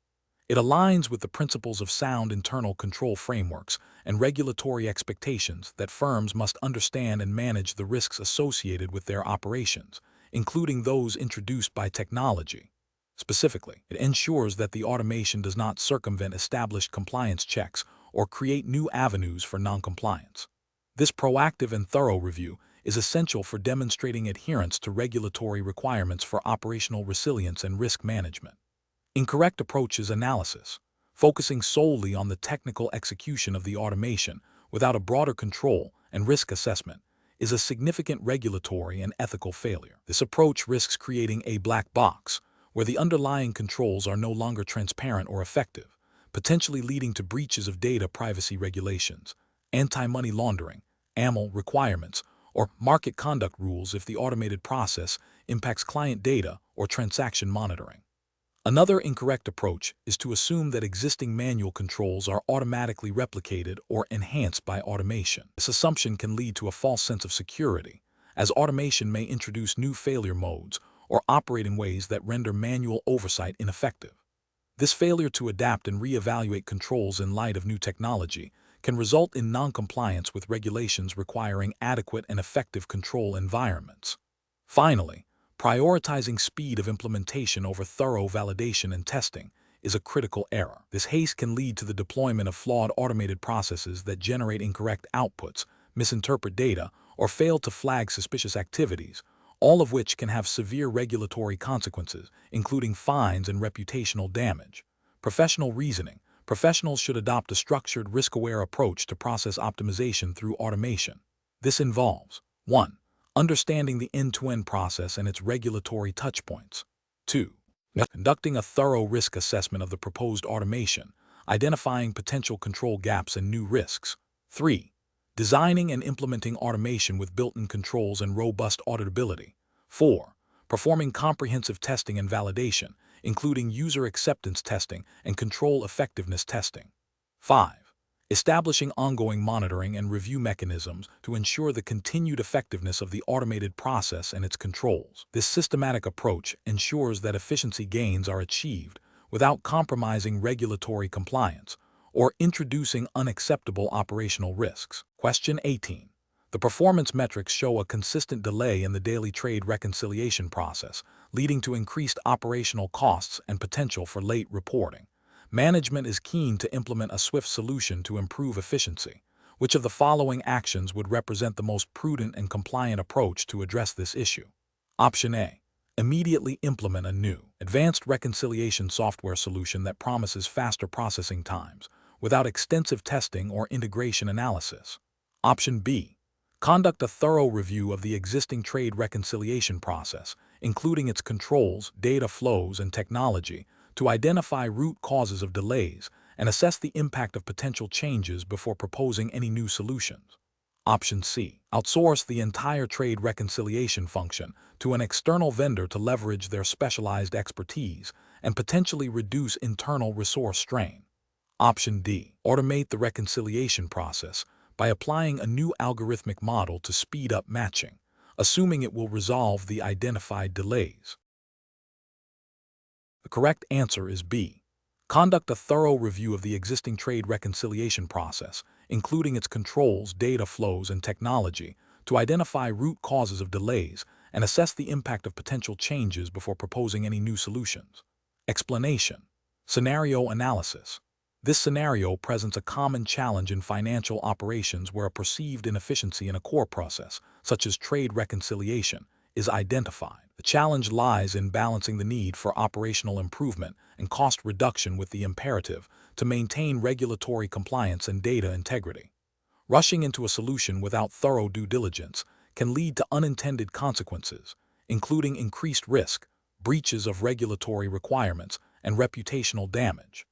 It aligns with the principles of sound internal control frameworks and regulatory expectations that firms must understand and manage the risks associated with their operations, including those introduced by technology. Specifically, it ensures that the automation does not circumvent established compliance checks or create new avenues for noncompliance. This proactive and thorough review is essential for demonstrating adherence to regulatory requirements for operational resilience and risk management. Incorrect approaches analysis, focusing solely on the technical execution of the automation without a broader control and risk assessment, is a significant regulatory and ethical failure. This approach risks creating a black box, where the underlying controls are no longer transparent or effective, potentially leading to breaches of data privacy regulations, anti-money laundering, AML requirements, or market conduct rules if the automated process impacts client data or transaction monitoring. Another incorrect approach is to assume that existing manual controls are automatically replicated or enhanced by automation. This assumption can lead to a false sense of security, as automation may introduce new failure modes or operate in ways that render manual oversight ineffective. This failure to adapt and reevaluate controls in light of new technology can result in noncompliance with regulations requiring adequate and effective control environments. Finally, prioritizing speed of implementation over thorough validation and testing is a critical error. This haste can lead to the deployment of flawed automated processes that generate incorrect outputs, misinterpret data, or fail to flag suspicious activities, all of which can have severe regulatory consequences, including fines and reputational damage. Professional reasoning. Professionals should adopt a structured, risk-aware approach to process optimization through automation. This involves 1. Understanding the end-to-end process and its regulatory touchpoints. 2. Conducting a thorough risk assessment of the proposed automation, identifying potential control gaps and new risks. 3. Designing and implementing automation with built-in controls and robust auditability. 4. Performing comprehensive testing and validation, including user acceptance testing and control effectiveness testing. 5. Establishing ongoing monitoring and review mechanisms to ensure the continued effectiveness of the automated process and its controls. This systematic approach ensures that efficiency gains are achieved without compromising regulatory compliance or introducing unacceptable operational risks. Question 18. The performance metrics show a consistent delay in the daily trade reconciliation process, leading to increased operational costs and potential for late reporting. Management is keen to implement a swift solution to improve efficiency. Which of the following actions would represent the most prudent and compliant approach to address this issue? Option A. Immediately implement a new, advanced reconciliation software solution that promises faster processing times, without extensive testing or integration analysis. Option B. Conduct a thorough review of the existing trade reconciliation process, including its controls, data flows, and technology, to identify root causes of delays and assess the impact of potential changes before proposing any new solutions. Option C. Outsource the entire trade reconciliation function to an external vendor to leverage their specialized expertise and potentially reduce internal resource strain. Option D. Automate the reconciliation process by applying a new algorithmic model to speed up matching, assuming it will resolve the identified delays. The correct answer is B. Conduct a thorough review of the existing trade reconciliation process, including its controls, data flows, and technology, to identify root causes of delays and assess the impact of potential changes before proposing any new solutions. Explanation. Scenario analysis. This scenario presents a common challenge in financial operations where a perceived inefficiency in a core process, such as trade reconciliation, is identified. The challenge lies in balancing the need for operational improvement and cost reduction with the imperative to maintain regulatory compliance and data integrity. Rushing into a solution without thorough due diligence can lead to unintended consequences, including increased risk, breaches of regulatory requirements, and reputational damage.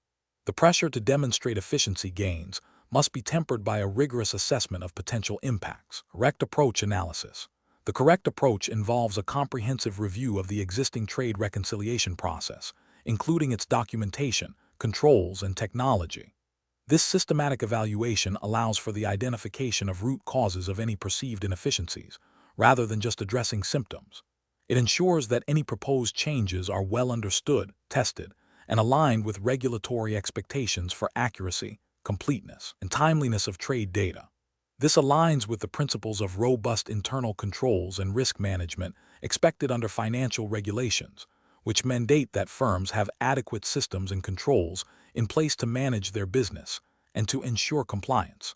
The pressure to demonstrate efficiency gains must be tempered by a rigorous assessment of potential impacts. Correct approach analysis. The correct approach involves a comprehensive review of the existing trade reconciliation process, including its documentation, controls, and technology. This systematic evaluation allows for the identification of root causes of any perceived inefficiencies, rather than just addressing symptoms. It ensures that any proposed changes are well understood, tested, and aligned with regulatory expectations for accuracy, completeness, and timeliness of trade data. This aligns with the principles of robust internal controls and risk management expected under financial regulations, which mandate that firms have adequate systems and controls in place to manage their business and to ensure compliance.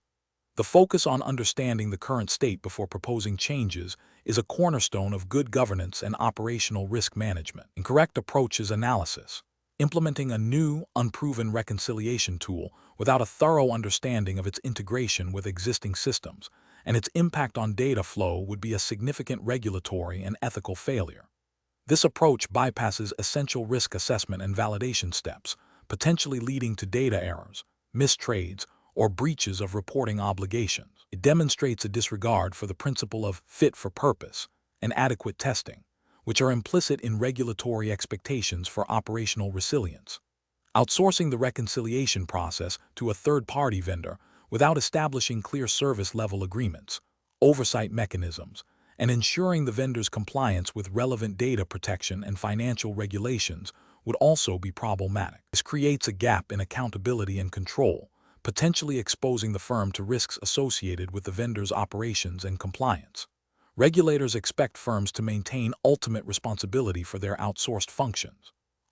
The focus on understanding the current state before proposing changes is a cornerstone of good governance and operational risk management. Incorrect approaches analysis. Implementing a new, unproven reconciliation tool without a thorough understanding of its integration with existing systems and its impact on data flow would be a significant regulatory and ethical failure. This approach bypasses essential risk assessment and validation steps, potentially leading to data errors, mistrades, or breaches of reporting obligations. It demonstrates a disregard for the principle of fit for purpose and adequate testing, which are implicit in regulatory expectations for operational resilience. Outsourcing the reconciliation process to a third-party vendor without establishing clear service-level agreements, oversight mechanisms, and ensuring the vendor's compliance with relevant data protection and financial regulations would also be problematic. This creates a gap in accountability and control, potentially exposing the firm to risks associated with the vendor's operations and compliance. Regulators expect firms to maintain ultimate responsibility for their outsourced functions.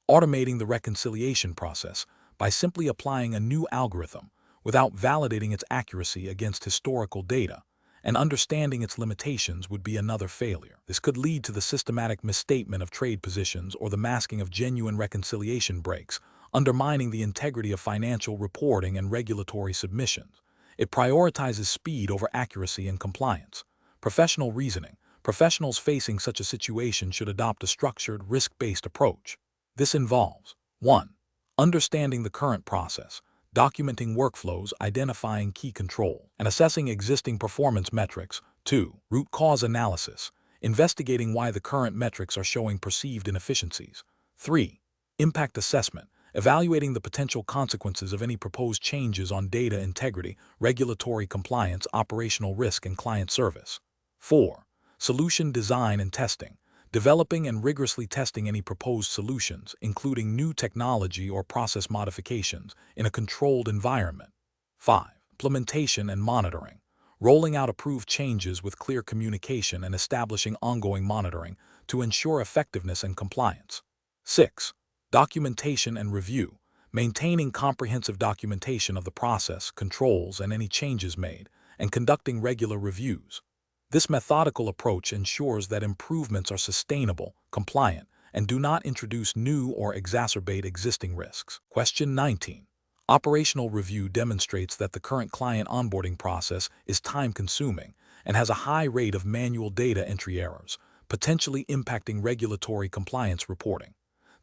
Automating the reconciliation process by simply applying a new algorithm without validating its accuracy against historical data and understanding its limitations would be another failure. This could lead to the systematic misstatement of trade positions or the masking of genuine reconciliation breaks, undermining the integrity of financial reporting and regulatory submissions. It prioritizes speed over accuracy and compliance. Professional reasoning. Professionals facing such a situation should adopt a structured, risk-based approach. This involves 1. Understanding the current process, documenting workflows, identifying key control, and assessing existing performance metrics. 2. Root cause analysis, investigating why the current metrics are showing perceived inefficiencies. 3. Impact assessment, evaluating the potential consequences of any proposed changes on data integrity, regulatory compliance, operational risk, and client service. 4. Solution design and testing, developing and rigorously testing any proposed solutions, including new technology or process modifications, in a controlled environment. 5. Implementation and monitoring, rolling out approved changes with clear communication and establishing ongoing monitoring to ensure effectiveness and compliance. 6. Documentation and review, maintaining comprehensive documentation of the process, controls, and any changes made, and conducting regular reviews. This methodical approach ensures that improvements are sustainable, compliant, and do not introduce new or exacerbate existing risks. Question 19. Operational review demonstrates that the current client onboarding process is time-consuming and has a high rate of manual data entry errors, potentially impacting regulatory compliance reporting.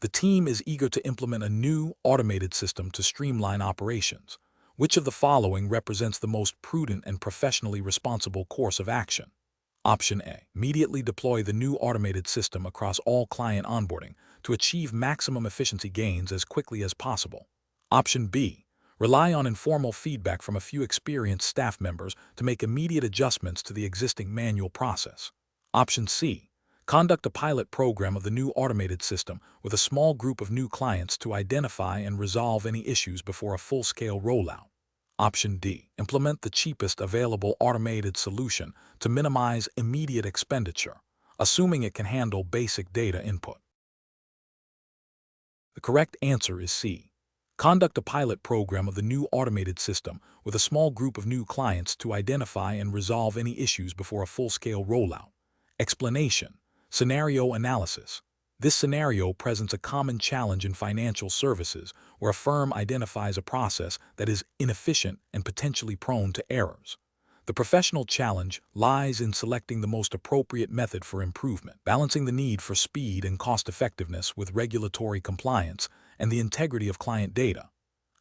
The team is eager to implement a new, automated system to streamline operations. Which of the following represents the most prudent and professionally responsible course of action? Option A. Immediately deploy the new automated system across all client onboarding to achieve maximum efficiency gains as quickly as possible. Option B. Rely on informal feedback from a few experienced staff members to make immediate adjustments to the existing manual process. Option C. Conduct a pilot program of the new automated system with a small group of new clients to identify and resolve any issues before a full-scale rollout. Option D. Implement the cheapest available automated solution to minimize immediate expenditure, assuming it can handle basic data input. The correct answer is C. Conduct a pilot program of the new automated system with a small group of new clients to identify and resolve any issues before a full-scale rollout. Explanation. Scenario analysis. This scenario presents a common challenge in financial services where a firm identifies a process that is inefficient and potentially prone to errors. The professional challenge lies in selecting the most appropriate method for improvement, balancing the need for speed and cost-effectiveness with regulatory compliance and the integrity of client data.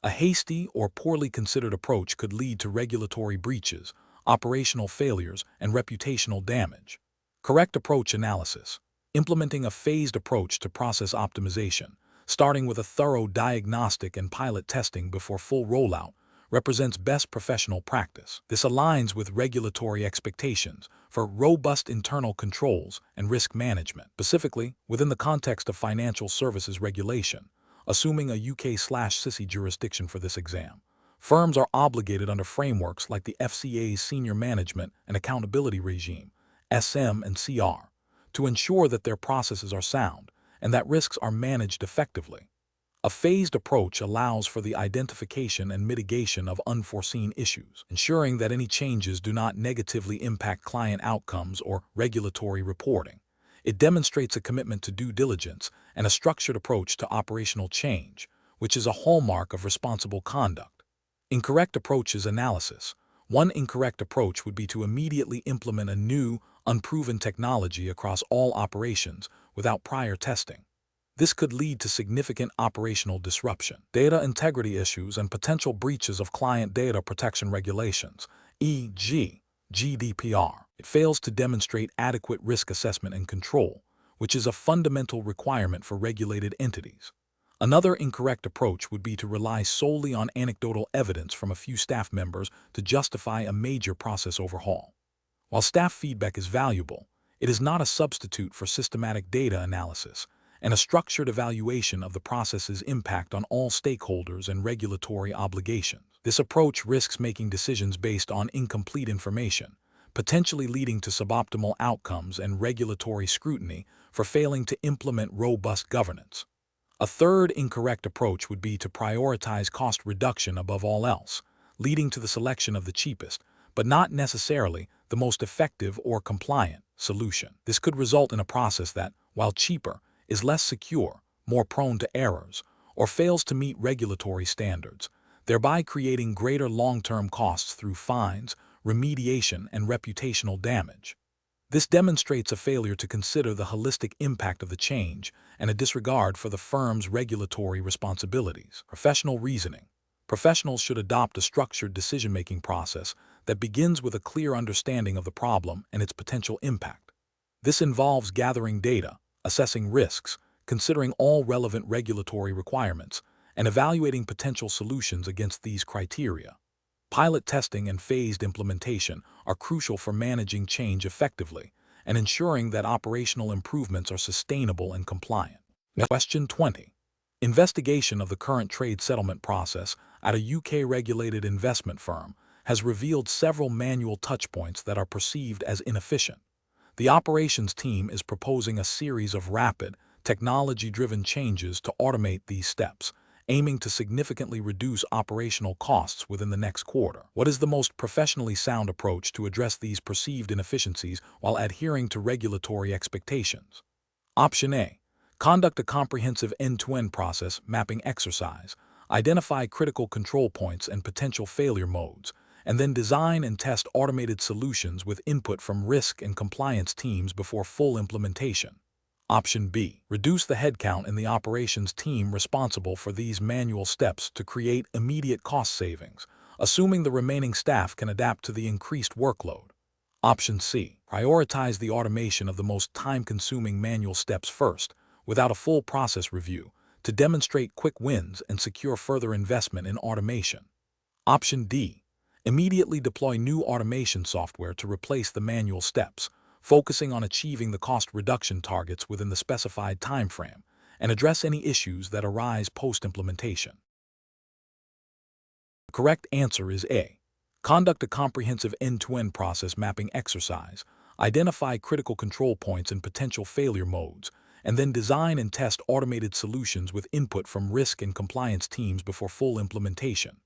A hasty or poorly considered approach could lead to regulatory breaches, operational failures, and reputational damage. Correct approach analysis. Implementing a phased approach to process optimization, starting with a thorough diagnostic and pilot testing before full rollout, represents best professional practice. This aligns with regulatory expectations for robust internal controls and risk management, specifically within the context of financial services regulation. Assuming a UK/CISI jurisdiction for this exam, firms are obligated under frameworks like the FCA's Senior Management and Accountability Regime, SM and CR, to ensure that their processes are sound and that risks are managed effectively. A phased approach allows for the identification and mitigation of unforeseen issues, ensuring that any changes do not negatively impact client outcomes or regulatory reporting. It demonstrates a commitment to due diligence and a structured approach to operational change, which is a hallmark of responsible conduct. Incorrect approaches analysis. One incorrect approach would be to immediately implement a new, unproven technology across all operations without prior testing. This could lead to significant operational disruption, data integrity issues, and potential breaches of client data protection regulations, e.g., GDPR. It fails to demonstrate adequate risk assessment and control, which is a fundamental requirement for regulated entities. Another incorrect approach would be to rely solely on anecdotal evidence from a few staff members to justify a major process overhaul. While staff feedback is valuable, it is not a substitute for systematic data analysis and a structured evaluation of the process's impact on all stakeholders and regulatory obligations. This approach risks making decisions based on incomplete information, potentially leading to suboptimal outcomes and regulatory scrutiny for failing to implement robust governance. A third incorrect approach would be to prioritize cost reduction above all else, leading to the selection of the cheapest, but not necessarily the most effective or compliant, solution. This could result in a process that, while cheaper, is less secure, more prone to errors, or fails to meet regulatory standards, thereby creating greater long-term costs through fines, remediation, and reputational damage. This demonstrates a failure to consider the holistic impact of the change and a disregard for the firm's regulatory responsibilities. Professional reasoning. Professionals should adopt a structured decision-making process that begins with a clear understanding of the problem and its potential impact. This involves gathering data, assessing risks, considering all relevant regulatory requirements, and evaluating potential solutions against these criteria. Pilot testing and phased implementation are crucial for managing change effectively and ensuring that operational improvements are sustainable and compliant. Question 20. Investigation of the current trade settlement process at a UK-regulated investment firm has revealed several manual touchpoints that are perceived as inefficient. The operations team is proposing a series of rapid, technology-driven changes to automate these steps, aiming to significantly reduce operational costs within the next quarter. What is the most professionally sound approach to address these perceived inefficiencies while adhering to regulatory expectations? Option A. Conduct a comprehensive end-to-end process mapping exercise, identify critical control points and potential failure modes, and then design and test automated solutions with input from risk and compliance teams before full implementation. Option B. Reduce the headcount in the operations team responsible for these manual steps to create immediate cost savings, assuming the remaining staff can adapt to the increased workload. Option C. Prioritize the automation of the most time-consuming manual steps first, without a full process review, to demonstrate quick wins and secure further investment in automation. Option D. Immediately deploy new automation software to replace the manual steps, focusing on achieving the cost reduction targets within the specified timeframe, and address any issues that arise post-implementation. The correct answer is A. Conduct a comprehensive end-to-end process mapping exercise, identify critical control points and potential failure modes, and then design and test automated solutions with input from risk and compliance teams before full implementation.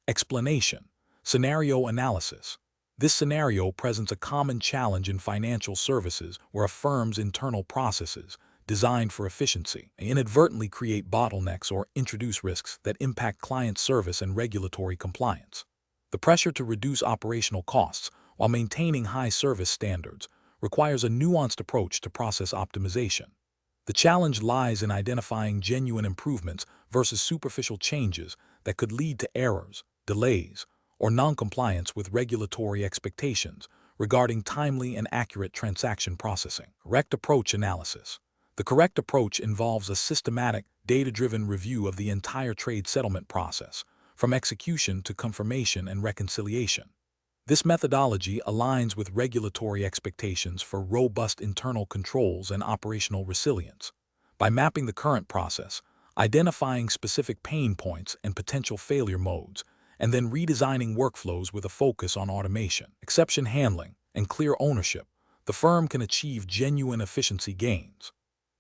Explanation. Scenario analysis. This scenario presents a common challenge in financial services where a firm's internal processes, designed for efficiency, inadvertently create bottlenecks or introduce risks that impact client service and regulatory compliance. The pressure to reduce operational costs while maintaining high service standards requires a nuanced approach to process optimization. The challenge lies in identifying genuine improvements versus superficial changes that could lead to errors, delays, or non-compliance with regulatory expectations regarding timely and accurate transaction processing. Correct approach analysis. The correct approach involves a systematic, data-driven review of the entire trade settlement process, from execution to confirmation and reconciliation. This methodology aligns with regulatory expectations for robust internal controls and operational resilience. By mapping the current process, identifying specific pain points and potential failure modes, and then redesigning workflows with a focus on automation, exception handling, and clear ownership, the firm can achieve genuine efficiency gains.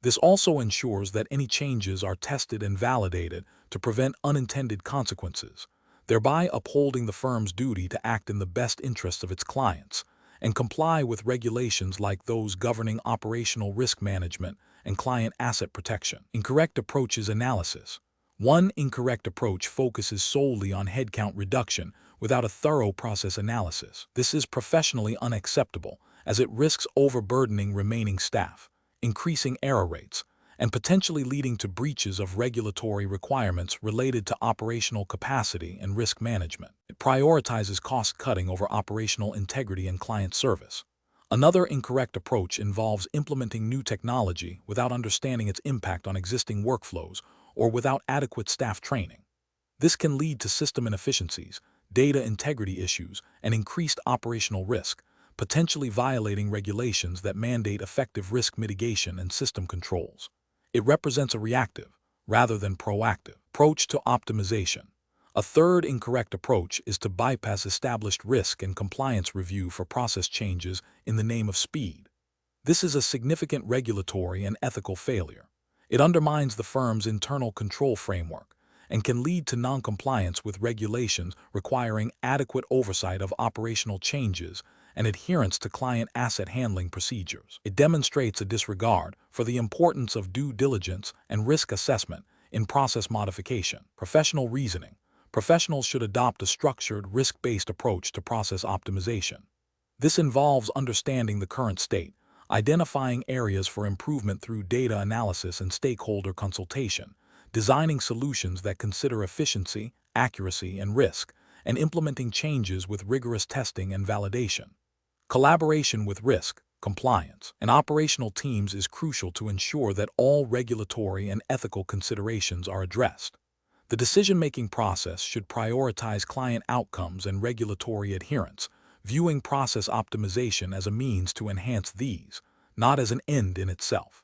This also ensures that any changes are tested and validated to prevent unintended consequences, thereby upholding the firm's duty to act in the best interests of its clients and comply with regulations like those governing operational risk management and client asset protection. Incorrect approaches analysis. One incorrect approach focuses solely on headcount reduction without a thorough process analysis. This is professionally unacceptable as it risks overburdening remaining staff, increasing error rates, and potentially leading to breaches of regulatory requirements related to operational capacity and risk management. It prioritizes cost-cutting over operational integrity and client service. Another incorrect approach involves implementing new technology without understanding its impact on existing workflows or without adequate staff training. This can lead to system inefficiencies, data integrity issues, and increased operational risk, potentially violating regulations that mandate effective risk mitigation and system controls. It represents a reactive, rather than proactive, approach to optimization. A third incorrect approach is to bypass established risk and compliance review for process changes in the name of speed. This is a significant regulatory and ethical failure. It undermines the firm's internal control framework and can lead to non-compliance with regulations requiring adequate oversight of operational changes and adherence to client asset handling procedures. It demonstrates a disregard for the importance of due diligence and risk assessment in process modification. Professional reasoning. Professionals should adopt a structured, risk-based approach to process optimization. This involves understanding the current state, identifying areas for improvement through data analysis and stakeholder consultation, designing solutions that consider efficiency, accuracy, and risk, and implementing changes with rigorous testing and validation. Collaboration with risk, compliance, and operational teams is crucial to ensure that all regulatory and ethical considerations are addressed. The decision-making process should prioritize client outcomes and regulatory adherence, viewing process optimization as a means to enhance these, not as an end in itself.